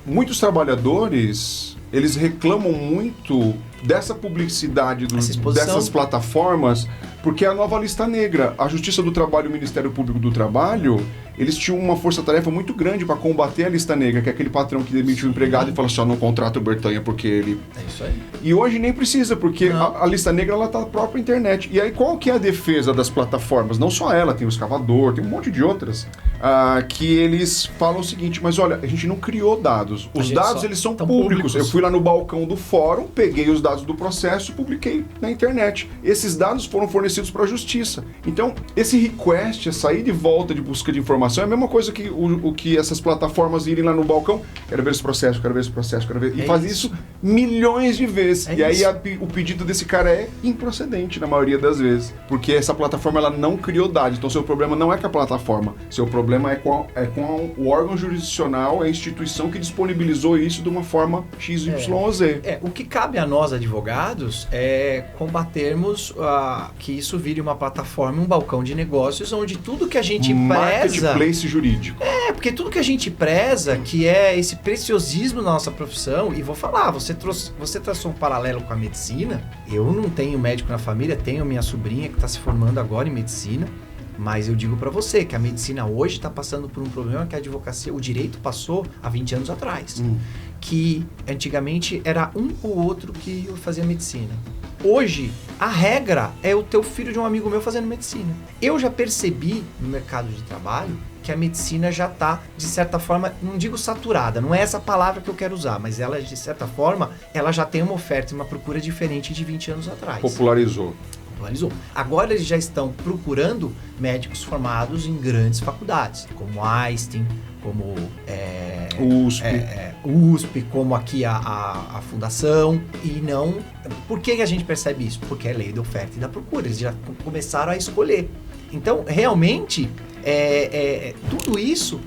muitos trabalhadores, eles reclamam muito dessa publicidade dessas plataformas, porque é a nova lista negra. A Justiça do Trabalho e o Ministério Público do Trabalho, eles tinham uma força-tarefa muito grande para combater a lista negra, que é aquele patrão que demite o empregado e fala assim, não contrata o Bertanha porque ele... É isso aí. E hoje nem precisa, porque a lista negra, ela tá na própria internet. E aí qual que é a defesa das plataformas? Não só ela, tem o Escavador, tem um monte de outras, que eles falam o seguinte, mas olha, a gente não criou dados. Os dados, eles são públicos. Eu fui lá no balcão do fórum, peguei os dados do processo e publiquei na internet. Esses dados foram fornecidos para a justiça. Então, esse request, essa ida e volta de busca de informação, é a mesma coisa que o que essas plataformas irem lá no balcão, quero ver esse processo, quero ver esse processo, quero ver... E faz isso milhões de vezes. E aí o pedido desse cara é improcedente na maioria das vezes. Porque essa plataforma, ela não criou dados. Então, seu problema não é com a plataforma. Seu problema é com o órgão jurisdicional, a instituição que disponibilizou isso de uma forma X, Y ou Z. O que cabe a nós, advogados, é combatermos que isso vire uma plataforma, um balcão de negócios, onde tudo que a gente preza... Marketplace jurídico. Porque tudo que a gente preza, que é esse preciosismo na nossa profissão, e vou falar, você traçou um paralelo com a medicina. Eu não tenho médico na família, tenho minha sobrinha que está se formando agora em medicina, mas eu digo para você que a medicina hoje está passando por um problema que a advocacia, o direito passou há 20 anos atrás. Que antigamente era um ou outro que fazia medicina. Hoje, a regra é o teu filho de um amigo meu fazendo medicina. Eu já percebi no mercado de trabalho que a medicina já está, de certa forma, não digo saturada, não é essa palavra que eu quero usar, mas ela, de certa forma, ela já tem uma oferta e uma procura diferente de 20 anos atrás. Popularizou. Agora eles já estão procurando médicos formados em grandes faculdades, como Einstein, como USP, como aqui a Fundação, e não... Por que a gente percebe isso? Porque é lei da oferta e da procura, eles já começaram a escolher. Então, realmente, tudo isso,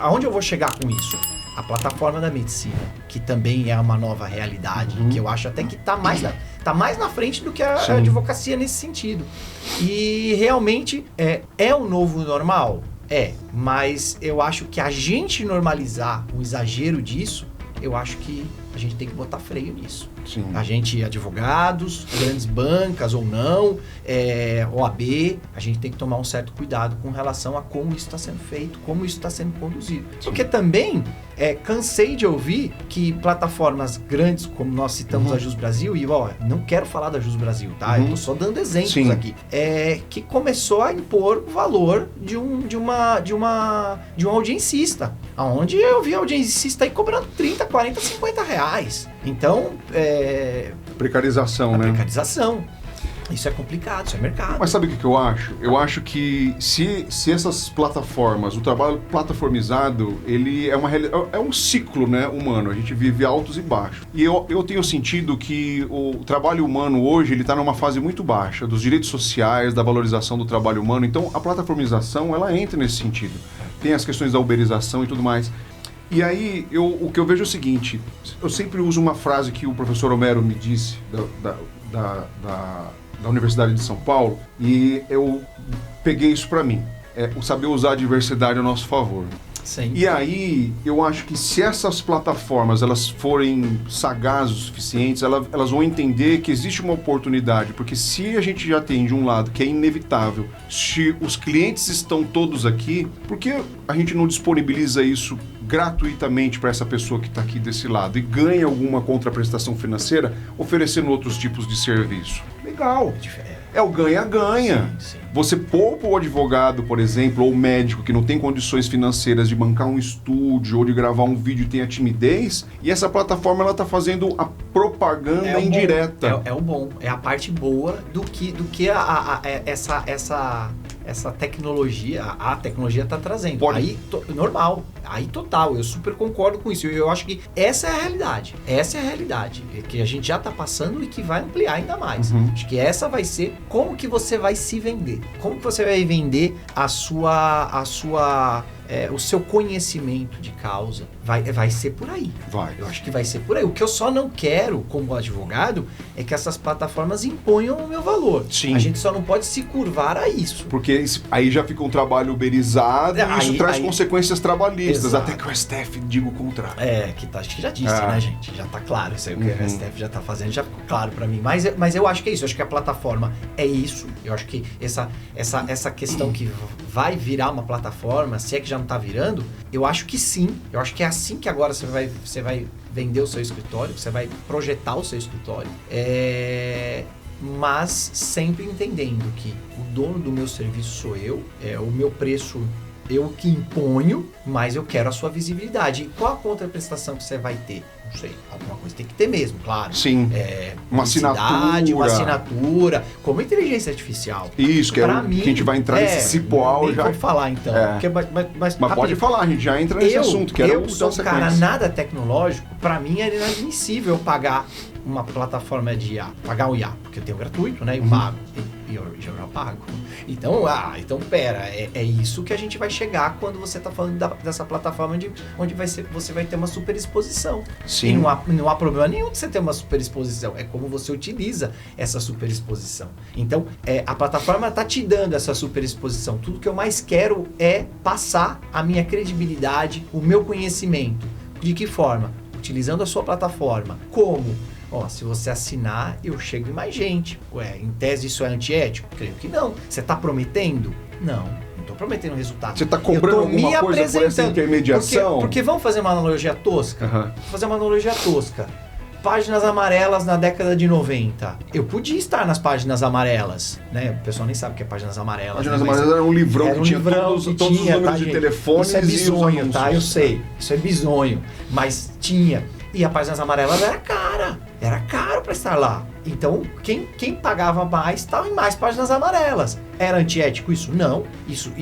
aonde eu vou chegar com isso? A plataforma da medicina, que também é uma nova realidade, que eu acho até que está mais na frente do que a advocacia nesse sentido. E realmente é o novo normal? Mas eu acho que a gente normalizar o exagero disso, eu acho que a gente tem que botar freio nisso. Sim. A gente, advogados, grandes bancas ou não, OAB, a gente tem que tomar um certo cuidado com relação a como isso está sendo feito, como isso está sendo conduzido. Sim. Porque também cansei de ouvir que plataformas grandes, como nós citamos a Jus Brasil, e não quero falar da Jus Brasil, tá? Eu tô só dando exemplos aqui. Que começou a impor o valor de um audiencista, onde eu vi audiencista aí cobrando 30, 40, 50 reais. Então, precarização, né? Precarização. Isso é complicado, isso é mercado. Mas sabe o que eu acho? Eu acho que se essas plataformas, o trabalho plataformizado, ele é um ciclo, né, humano. A gente vive altos e baixos. E eu tenho sentido que o trabalho humano hoje, ele está numa fase muito baixa, dos direitos sociais, da valorização do trabalho humano. Então, a plataformização, ela entra nesse sentido. Tem as questões da uberização e tudo mais. E aí, o que eu vejo é o seguinte, eu sempre uso uma frase que o professor Homero me disse da Universidade de São Paulo, e eu peguei isso para mim, o saber usar a diversidade a nosso favor. Sim. E aí, eu acho que se essas plataformas elas forem sagazes o suficientes, elas vão entender que existe uma oportunidade, porque se a gente já tem de um lado que é inevitável, se os clientes estão todos aqui, por que a gente não disponibiliza isso gratuitamente para essa pessoa que está aqui desse lado e ganha alguma contraprestação financeira oferecendo outros tipos de serviço? Legal. É o ganha-ganha. Sim. Você poupa o advogado, por exemplo, ou o médico que não tem condições financeiras de bancar um estúdio ou de gravar um vídeo e tem a timidez, e essa plataforma ela está fazendo a propaganda indireta. É o bom, é a parte boa do que essa tecnologia, a tecnologia está trazendo. Aí, normal, aí total, eu super concordo com isso. Eu acho que essa é a realidade. Essa é a realidade que a gente já está passando e que vai ampliar ainda mais. Acho que essa vai ser como que você vai se vender. Como que você vai vender o seu conhecimento de causa. Vai ser por aí. Eu acho que vai ser por aí. O que eu só não quero, como advogado, é que essas plataformas imponham o meu valor. Sim. A gente só não pode se curvar a isso. Porque aí já fica um trabalho uberizado e isso traz consequências trabalhistas. Exato. Até que o STF diga o contrário. Acho que já disse, né, gente? Já tá claro isso aí. O que o STF já tá fazendo, já ficou claro pra mim. Mas eu acho que é isso. Eu acho que a plataforma é isso. Eu acho que essa questão que vai virar uma plataforma, se é que já não tá virando, eu acho que sim. Eu acho que é assim que agora você vai vender o seu escritório, você vai projetar o seu escritório. Mas sempre entendendo que o dono do meu serviço sou eu, o meu preço eu que imponho, mas eu quero a sua visibilidade. E qual a contraprestação que você vai ter? Não sei, alguma coisa tem que ter mesmo, claro. Sim. Uma assinatura, como inteligência artificial. Isso, que mim, que a gente vai entrar nesse cipoal já. Vou falar então. Mas pode falar, a gente já entra nesse assunto. Eu sou um cara nada tecnológico, pra mim é inadmissível eu pagar uma plataforma de IA, pagar o IA, porque eu tenho gratuito, né? Eu pago. E eu já pago. Então pera, é isso que a gente vai chegar quando você está falando dessa plataforma onde você vai ter uma super exposição. Sim. E não há problema nenhum de você ter uma super exposição, é como você utiliza essa super exposição. Então, a plataforma está te dando essa super exposição. Tudo que eu mais quero é passar a minha credibilidade, o meu conhecimento. De que forma? Utilizando a sua plataforma. Como? Se você assinar, eu chego em mais gente. Em tese isso é antiético? Creio que não. Você está prometendo? Não estou prometendo resultado. Você está comprando alguma coisa por essa intermediação? Porque vamos fazer uma analogia tosca? Vou fazer uma analogia tosca. Páginas amarelas na década de 90. Eu podia estar nas páginas amarelas, né? O pessoal nem sabe o que é páginas amarelas. Páginas amarelas era um livrão que tinha todos os números de telefones. Isso é bizonho, tá? Eu sei. Isso é bizonho. Mas tinha. E a páginas amarelas era cara. Era caro para estar lá. Então, quem pagava mais estava em mais páginas amarelas. Era antiético isso? Não. Isso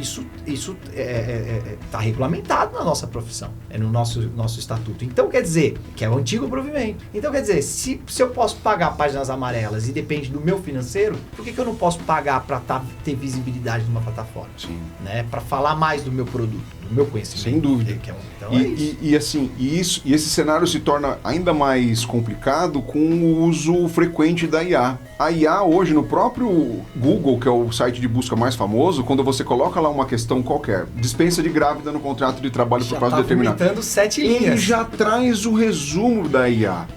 está regulamentado na nossa profissão. É no nosso estatuto. Então, quer dizer, que é o antigo provimento. Então, quer dizer, se eu posso pagar páginas amarelas e depende do meu financeiro, por que eu não posso pagar para ter visibilidade numa plataforma? Sim. Né? Para falar mais do meu produto, do meu conhecimento. Sem dúvida. Então, é isso. E esse cenário se torna ainda mais complicado com o uso frequente da IA. A IA hoje, no próprio Google, que é o site de busca mais famoso, quando você coloca lá uma questão qualquer, dispensa de grávida no contrato de trabalho por prazo determinado. Já está vomitando 7 linhas. Ele já traz o resumo da IA.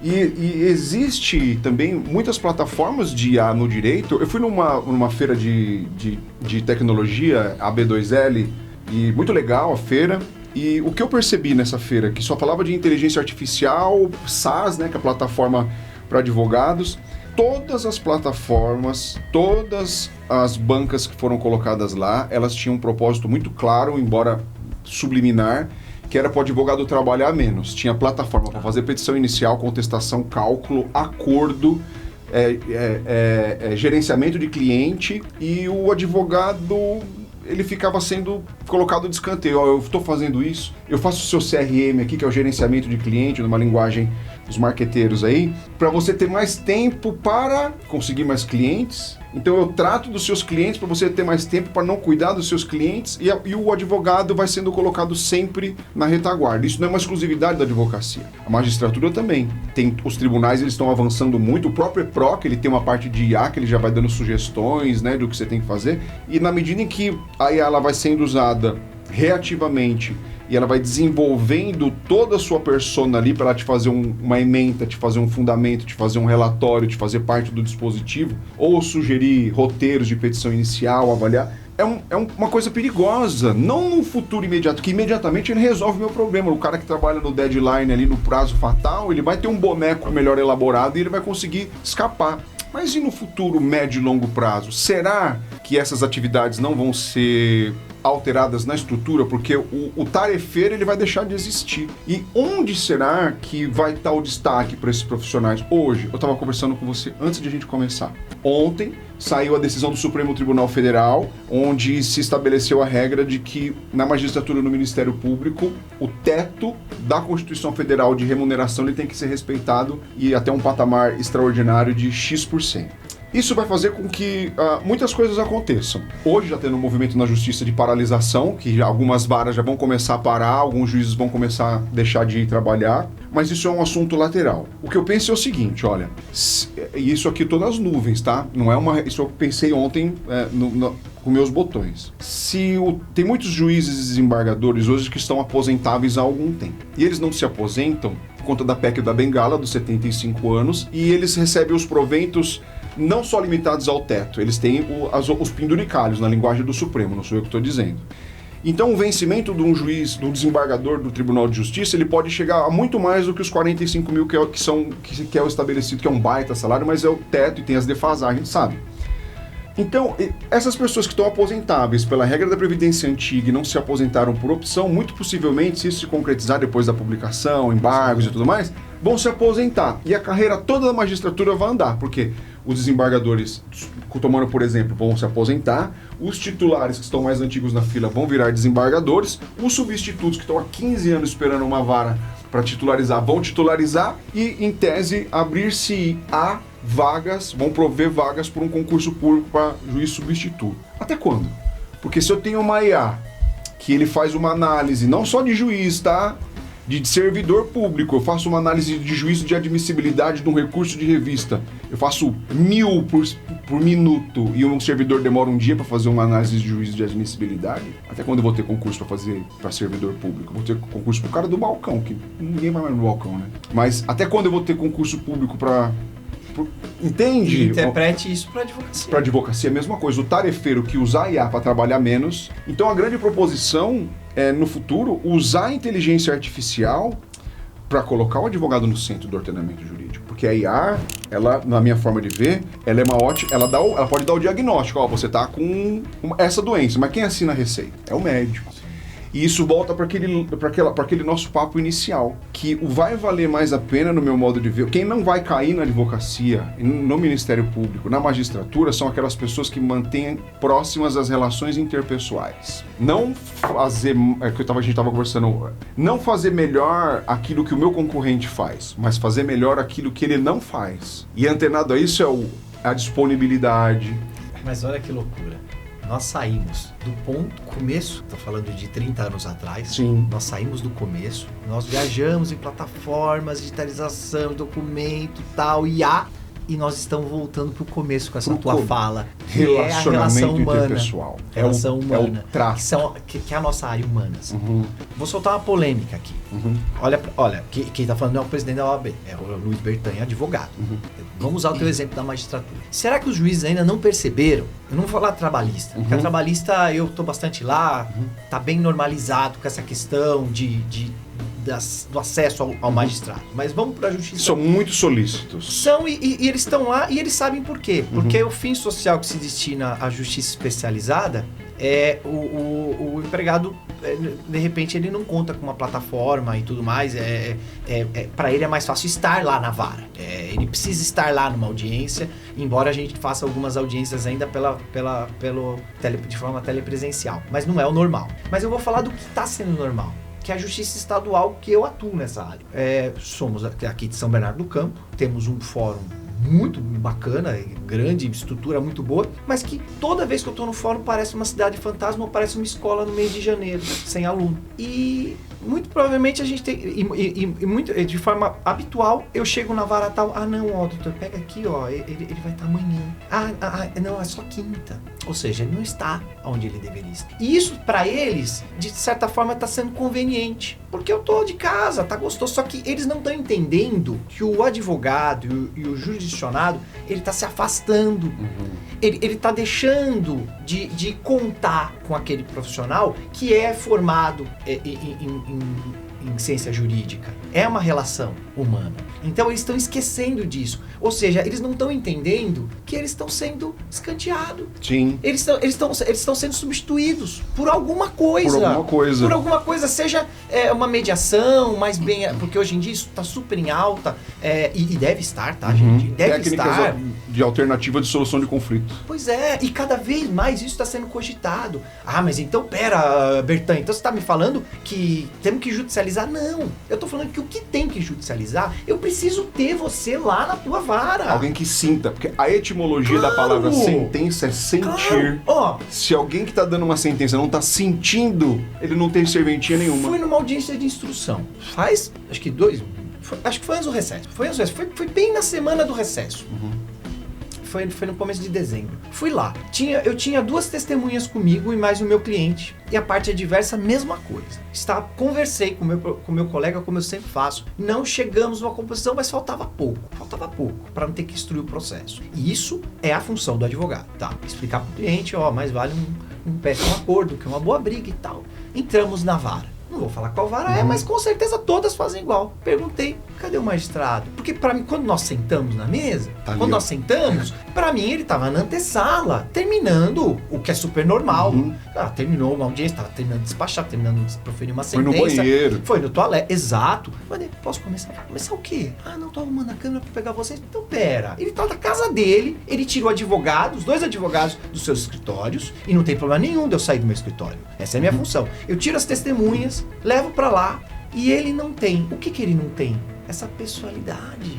E existe também muitas plataformas de IA no direito. Eu fui numa feira de tecnologia, a B2L, e muito legal a feira. E o que eu percebi nessa feira, que só falava de inteligência artificial, SaaS, né, que é a plataforma para advogados, todas as plataformas, todas as bancas que foram colocadas lá, elas tinham um propósito muito claro, embora subliminar, que era para o advogado trabalhar menos. Tinha plataforma para fazer petição inicial, contestação, cálculo, acordo, gerenciamento de cliente, e o advogado ele ficava sendo colocado de escanteio. Eu estou fazendo isso, eu faço o seu CRM aqui, que é o gerenciamento de cliente, numa linguagem dos marqueteiros aí, para você ter mais tempo para conseguir mais clientes. Então eu trato dos seus clientes para você ter mais tempo para não cuidar dos seus clientes, e o advogado vai sendo colocado sempre na retaguarda. Isso não é uma exclusividade da advocacia. A magistratura também. Os tribunais eles estão avançando muito. O próprio EPROC, ele tem uma parte de IA que ele já vai dando sugestões, né, do que você tem que fazer. E na medida em que a IA ela vai sendo usada reativamente e ela vai desenvolvendo toda a sua persona ali para ela te fazer uma ementa, te fazer um fundamento, te fazer um relatório, te fazer parte do dispositivo, ou sugerir roteiros de petição inicial, avaliar, é uma coisa perigosa, não no futuro imediato, que imediatamente ele resolve o meu problema. O cara que trabalha no deadline ali, no prazo fatal, ele vai ter um boneco melhor elaborado e ele vai conseguir escapar. Mas e no futuro médio e longo prazo? Será que essas atividades não vão ser alteradas na estrutura? Porque o tarefeiro ele vai deixar de existir. E onde será que vai estar o destaque para esses profissionais? Hoje, eu estava conversando com você antes de a gente começar. Ontem saiu a decisão do Supremo Tribunal Federal, onde se estabeleceu a regra de que na magistratura no Ministério Público, o teto da Constituição Federal de remuneração ele tem que ser respeitado e até um patamar extraordinário de X%. Isso vai fazer com que muitas coisas aconteçam. Hoje já tendo um movimento na justiça de paralisação, que algumas varas já vão começar a parar, alguns juízes vão começar a deixar de ir trabalhar, mas isso é um assunto lateral. O que eu penso é o seguinte, olha, isso aqui tô nas nuvens, tá? Não é isso eu pensei ontem com meus botões. Tem muitos juízes e desembargadores hoje que estão aposentáveis há algum tempo, e eles não se aposentam por conta da PEC da Bengala, dos 75 anos, e eles recebem os proventos não só limitados ao teto, eles têm os penduricalhos, na linguagem do Supremo, não sou eu que estou dizendo. Então o vencimento de um juiz, do desembargador do Tribunal de Justiça, ele pode chegar a muito mais do que os 45 mil que é o estabelecido, que é um baita salário, mas é o teto e tem as defasagens, sabe? Então, essas pessoas que estão aposentáveis pela regra da Previdência Antiga e não se aposentaram por opção, muito possivelmente, se isso se concretizar depois da publicação, embargos e tudo mais, vão se aposentar. E a carreira toda da magistratura vai andar, porque os desembargadores, tomando por exemplo, vão se aposentar, os titulares que estão mais antigos na fila vão virar desembargadores, os substitutos que estão há 15 anos esperando uma vara para titularizar vão titularizar e, em tese, abrir-se-á vagas, vão prover vagas por um concurso público para juiz substituto. Até quando? Porque se eu tenho uma IA que ele faz uma análise não só de juiz, tá? De servidor público, eu faço uma análise de juízo de admissibilidade de um recurso de revista, eu faço 1000 por minuto e um servidor demora um dia para fazer uma análise de juízo de admissibilidade, até quando eu vou ter concurso para fazer para servidor público? Vou ter concurso pro cara do balcão, que ninguém vai mais no balcão, né? Mas até quando eu vou ter concurso público para... Entende? E interprete isso para advocacia. Para advocacia é a mesma coisa. O tarefeiro que usar IA para trabalhar menos. Então a grande proposição é, no futuro, usar a inteligência artificial para colocar o advogado no centro do ordenamento jurídico. Porque a IA, ela, na minha forma de ver, ela é uma ótima, ela pode dar o diagnóstico. Ó, você está com essa doença, mas quem assina a receita? É o médico. E isso volta para aquele nosso papo inicial, que o vai valer mais a pena, no meu modo de ver, quem não vai cair na advocacia, no Ministério Público, na magistratura, são aquelas pessoas que mantêm próximas as relações interpessoais. Não fazer, a gente estava conversando, não fazer melhor aquilo que o meu concorrente faz, mas fazer melhor aquilo que ele não faz. E antenado a isso é a disponibilidade. Mas olha que loucura. Nós saímos do começo, estou falando de 30 anos atrás. Sim. Nós saímos do começo, nós viajamos em plataformas, digitalização, documento, tal, IA, e nós estamos voltando para o começo com essa tua fala. Relacionamento é a relação humana, interpessoal. Relação humana. É o traço. Que é a nossa área humana. Assim. Uhum. Vou soltar uma polêmica aqui. Uhum. Olha, quem está falando não é o presidente da OAB, é o Luiz Bertanha, advogado. Uhum. Vamos usar o teu exemplo da magistratura. Será que os juízes ainda não perceberam? Eu não vou falar trabalhista, porque a trabalhista eu estou bastante lá, está bem normalizado com essa questão do acesso ao magistrado. Mas vamos para a justiça. São muito solícitos. São, e eles estão lá e eles sabem por quê. Porque o fim social que se destina à justiça especializada é o empregado, de repente, ele não conta com uma plataforma e tudo mais. Para ele é mais fácil estar lá na vara. Ele precisa estar lá numa audiência, embora a gente faça algumas audiências ainda de forma telepresencial. Mas não é o normal. Mas eu vou falar do que está sendo normal, que é a justiça estadual, que eu atuo nessa área. Somos aqui de São Bernardo do Campo, temos um fórum muito bacana, grande estrutura muito boa, mas que toda vez que eu tô no fórum parece uma cidade fantasma ou parece uma escola no mês de janeiro, sem aluno. E muito provavelmente a gente tem, muito, de forma habitual, eu chego na vara tal, não, doutor, pega aqui, ele vai estar amanhã. Não, é só quinta. Ou seja, ele não está onde ele deveria estar. E isso, para eles, de certa forma, está sendo conveniente. Porque eu tô de casa, tá gostoso. Só que eles não estão entendendo que o advogado e o jurisdicionado, ele está se afastando. Ele está deixando de contar com aquele profissional que é formado em ciência jurídica. É uma relação humana. Então eles estão esquecendo disso. Ou seja, eles não estão entendendo que eles estão sendo escanteados. Sim. Eles estão sendo substituídos por alguma coisa. Por alguma coisa, seja uma mediação, mais bem... Porque hoje em dia isso está super em alta e deve estar, tá, gente? Deve estar. De alternativa de solução de conflito. Pois é, e cada vez mais isso está sendo cogitado. Mas então, pera, Bertan, então você está me falando que temos que judicializar? Não, eu estou falando que o que tem que judicializar, eu preciso ter você lá na tua vara. Alguém que sinta, porque a etimologia da palavra sentença é sentir. Claro. Se alguém que está dando uma sentença não está sentindo, ele não tem serventia nenhuma. Fui numa audiência de instrução, acho que foi antes do recesso. Foi bem na semana do recesso. Foi no começo de dezembro. Fui lá. Eu tinha 2 testemunhas comigo e mais o meu cliente. E a parte adversa, mesma coisa. Conversei com o meu colega, como eu sempre faço. Não chegamos numa composição, mas faltava pouco. Para não ter que instruir o processo. E isso é a função do advogado, tá? Explicar para o cliente, mais vale um péssimo acordo que uma boa briga e tal. Entramos na vara. Não vou falar qual vara mas com certeza todas fazem igual. Perguntei, cadê o magistrado? Porque pra mim, quando nós sentamos na mesa, pra mim ele tava na antessala, terminando o que é super normal. Terminou uma audiência, tava terminando de despachar, terminando de proferir uma sentença. Foi no banheiro. Foi no toalete, exato. Mas posso começar? Começar o quê? Não, tô arrumando a câmera pra pegar vocês. Então pera, ele tá na casa dele, ele tirou os 2 advogados dos seus escritórios, e não tem problema nenhum de eu sair do meu escritório. Essa é a minha função. Eu tiro as testemunhas, levo pra lá e ele não tem. O que ele não tem? Essa pessoalidade.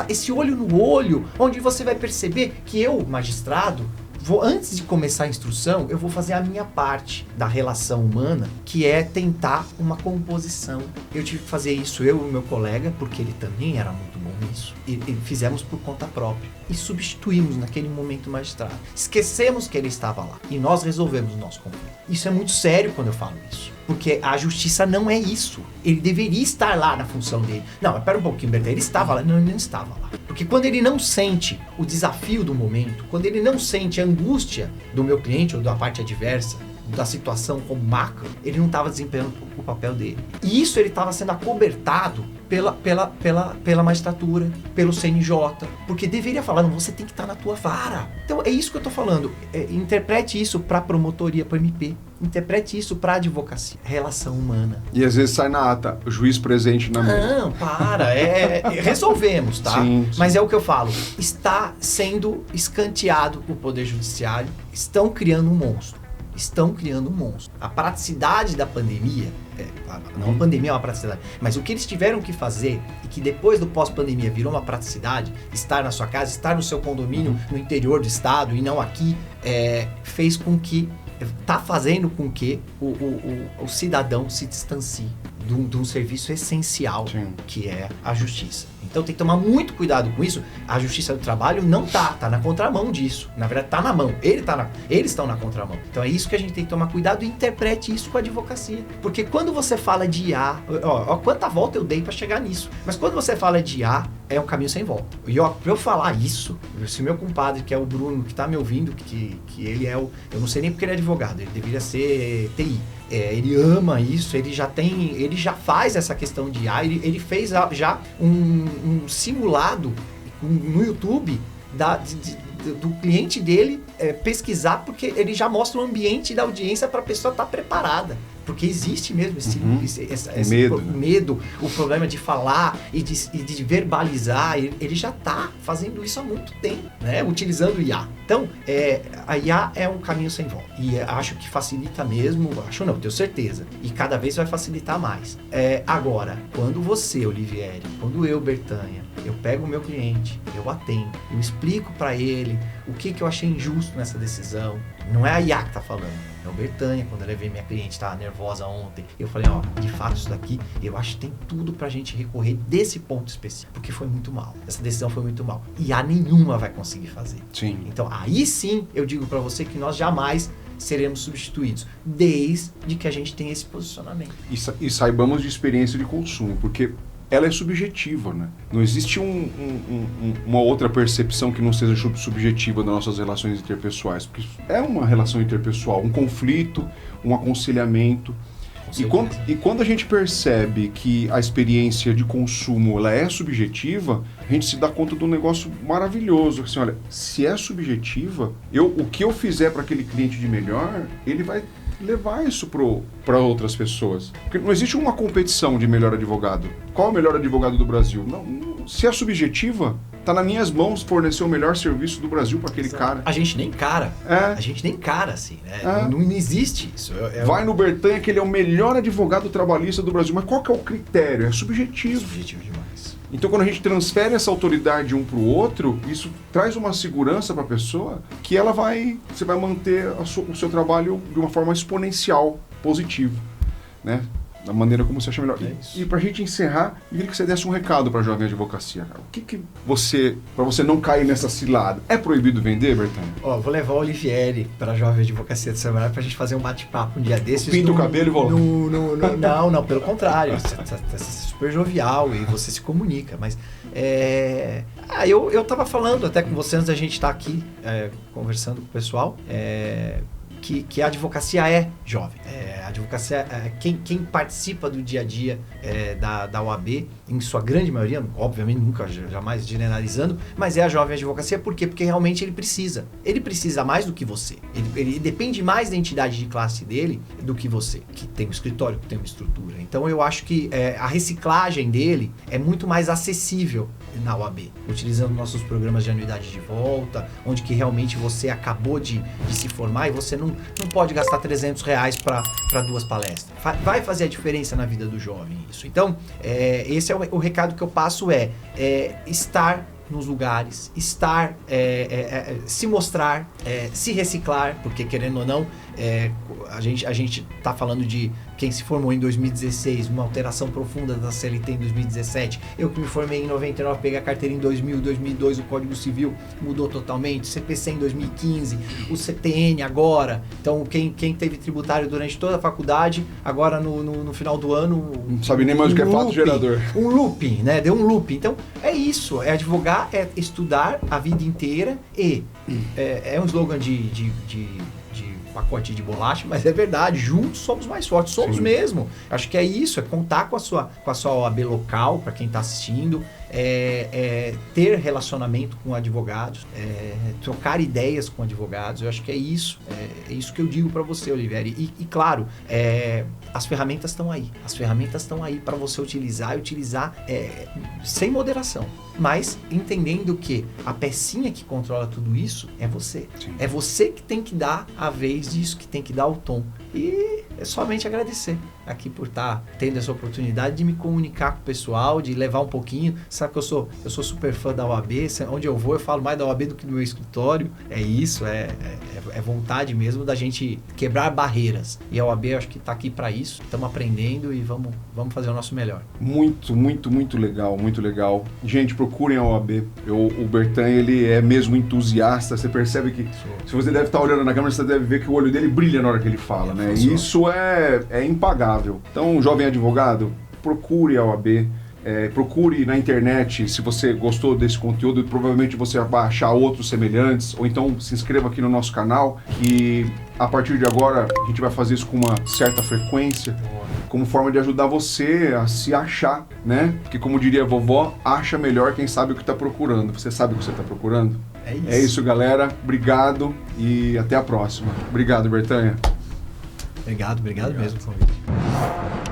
Esse olho no olho, onde você vai perceber que eu, magistrado, antes de começar a instrução, eu vou fazer a minha parte da relação humana, que é tentar uma composição. Eu tive que fazer isso, eu e o meu colega, porque ele também era muito bom nisso. E fizemos por conta própria. E substituímos naquele momento o magistrado. Esquecemos que ele estava lá. E nós resolvemos o nosso conflito. Isso é muito sério quando eu falo isso. Porque a justiça não é isso. Ele deveria estar lá na função dele. Não, mas pera um pouquinho, Berta, ele estava lá? Não, ele não estava lá. Porque quando ele não sente o desafio do momento, quando ele não sente a angústia do meu cliente ou da parte adversa, da situação como macro, ele não estava desempenhando o papel dele. E isso ele estava sendo acobertado pela magistratura, pelo CNJ, porque deveria falar, não, você tem que estar na tua vara. Então é isso que eu estou falando. Interprete isso para promotoria, para MP. Interprete isso para advocacia. Relação humana. E às vezes sai na ata, o juiz presente na mesa. Não, para. Resolvemos, tá? Sim. Mas é o que eu falo. Está sendo escanteado o Poder Judiciário. Estão criando um monstro. A praticidade da pandemia, não a pandemia é uma praticidade, mas o que eles tiveram que fazer e que depois do pós-pandemia virou uma praticidade, estar na sua casa, estar no seu condomínio no interior do estado e não aqui, está fazendo com que o cidadão se distancie de um serviço essencial, que é a justiça. Então tem que tomar muito cuidado com isso. A Justiça do Trabalho não tá na contramão disso. Na verdade, tá na mão. Eles estão na contramão. Então é isso que a gente tem que tomar cuidado e interprete isso com a advocacia. Porque quando você fala de IA, quanta volta eu dei para chegar nisso. Mas quando você fala de IA, é um caminho sem volta. E pra eu falar isso, se meu compadre, que é o Bruno, que tá me ouvindo, que ele é eu não sei nem porque ele é advogado, ele deveria ser TI. Ele ama isso, ele já faz essa questão de IA, ele fez já um simulado no YouTube do cliente dele pesquisar, porque ele já mostra o ambiente da audiência para a pessoa estar preparada. Porque existe mesmo esse medo, o problema de falar e de verbalizar, ele já está fazendo isso há muito tempo, né? Utilizando o IA. Então, a IA é um caminho sem volta. E acho que facilita mesmo, acho não, tenho certeza. E cada vez vai facilitar mais. Agora, quando você, Olivieri, quando eu, Bertanha, eu pego o meu cliente, eu atendo, eu explico para ele o que eu achei injusto nessa decisão. Não é a IA que tá falando, é o Bertanha. Quando eu levei minha cliente, estava nervosa ontem, eu falei, de fato isso daqui, eu acho que tem tudo pra gente recorrer desse ponto específico, porque foi muito mal, essa decisão foi muito mal. IA nenhuma vai conseguir fazer. Sim. Então, aí sim, eu digo para você que nós jamais seremos substituídos, desde que a gente tenha esse posicionamento. E saibamos de experiência de consumo, porque ela é subjetiva, né? Não existe uma outra percepção que não seja subjetiva das nossas relações interpessoais, porque é uma relação interpessoal, um conflito, um aconselhamento. E quando a gente percebe que a experiência de consumo ela é subjetiva, a gente se dá conta de um negócio maravilhoso. Assim, olha, se é subjetiva, o que eu fizer para aquele cliente de melhor, ele vai levar isso para outras pessoas. Porque não existe uma competição de melhor advogado. Qual é o melhor advogado do Brasil? Não, se é subjetiva, tá nas minhas mãos fornecer o melhor serviço do Brasil para aquele cara. A gente nem encara. A gente nem encara, assim, né? Não existe isso. Vai no Bertanha que ele é o melhor advogado trabalhista do Brasil. Mas qual que é o critério? É subjetivo. Subjetivo demais. Então, quando a gente transfere essa autoridade um para o outro, isso traz uma segurança para a pessoa que você vai manter o seu trabalho de uma forma exponencial, positiva, né? Da maneira como você acha melhor. E para a gente encerrar, eu queria que você desse um recado para a Jovem Advocacia. O que para você não cair nessa cilada, é proibido vender, Bertanha? Vou levar o Olivieri para a Jovem Advocacia de Samaria para a gente fazer um bate-papo um dia desses. Pinta o cabelo e volta. Não, pelo contrário. Você é super jovial e você se comunica, mas eu estava falando até com você antes da gente estar aqui conversando com o pessoal, que a advocacia é jovem. A advocacia, quem participa do dia a dia da OAB, em sua grande maioria, obviamente nunca, jamais generalizando, mas é a jovem advocacia. Por quê? Porque realmente ele precisa. Ele precisa mais do que você. Ele depende mais da entidade de classe dele do que você, que tem um escritório, que tem uma estrutura. Então eu acho que a reciclagem dele é muito mais acessível na OAB, utilizando nossos programas de anuidade de volta, onde que realmente você acabou de se formar e você não pode gastar R$300 para 2 palestras. Vai fazer a diferença na vida do jovem isso. Então, esse é o recado que eu passo, estar nos lugares, se mostrar, se reciclar, porque querendo ou não, a gente está falando de quem se formou em 2016, uma alteração profunda da CLT em 2017. Eu que me formei em 99, peguei a carteira em 2000, 2002, o Código Civil mudou totalmente, o CPC em 2015, o CTN agora. Então, quem teve tributário durante toda a faculdade, agora no final do ano... Não sabe nem mais o que é fato gerador. Um looping, né? Deu um looping. Então, é isso, é advogar, é estudar a vida inteira e é um slogan de pacote de bolacha, mas é verdade, juntos somos mais fortes, somos Sim. mesmo. Acho que é isso, é contar com a sua OAB local, para quem está assistindo, ter relacionamento com advogados, trocar ideias com advogados. Eu acho que é isso que eu digo para você, Olivieri. E claro, as ferramentas estão aí. As ferramentas estão aí para você utilizar sem moderação. Mas entendendo que a pecinha que controla tudo isso é você. Sim. É você que tem que dar a vez disso, que tem que dar o tom. E é somente agradecer aqui por estar tendo essa oportunidade de me comunicar com o pessoal, de levar um pouquinho. Sabe que eu sou super fã da OAB, onde eu vou eu falo mais da OAB do que do meu escritório. É isso, é vontade mesmo da gente quebrar barreiras. E a OAB eu acho que está aqui para isso. Estamos aprendendo e vamos fazer o nosso melhor. Muito, muito, muito legal, muito legal. Gente, procurem a OAB. O Bertanha, ele é mesmo entusiasta. Você percebe que, se você deve estar olhando na câmera, você deve ver que o olho dele brilha na hora que ele fala, né? E isso é impagável. Então, jovem advogado, procure a OAB. Procure na internet, se você gostou desse conteúdo, provavelmente você vai achar outros semelhantes, ou então se inscreva aqui no nosso canal, que a partir de agora a gente vai fazer isso com uma certa frequência, como forma de ajudar você a se achar, né? Porque como diria a vovó, acha melhor quem sabe o que está procurando. Você sabe o que você está procurando? É isso, galera. Obrigado e até a próxima. Obrigado, Bertanha. Obrigado mesmo pelo convite.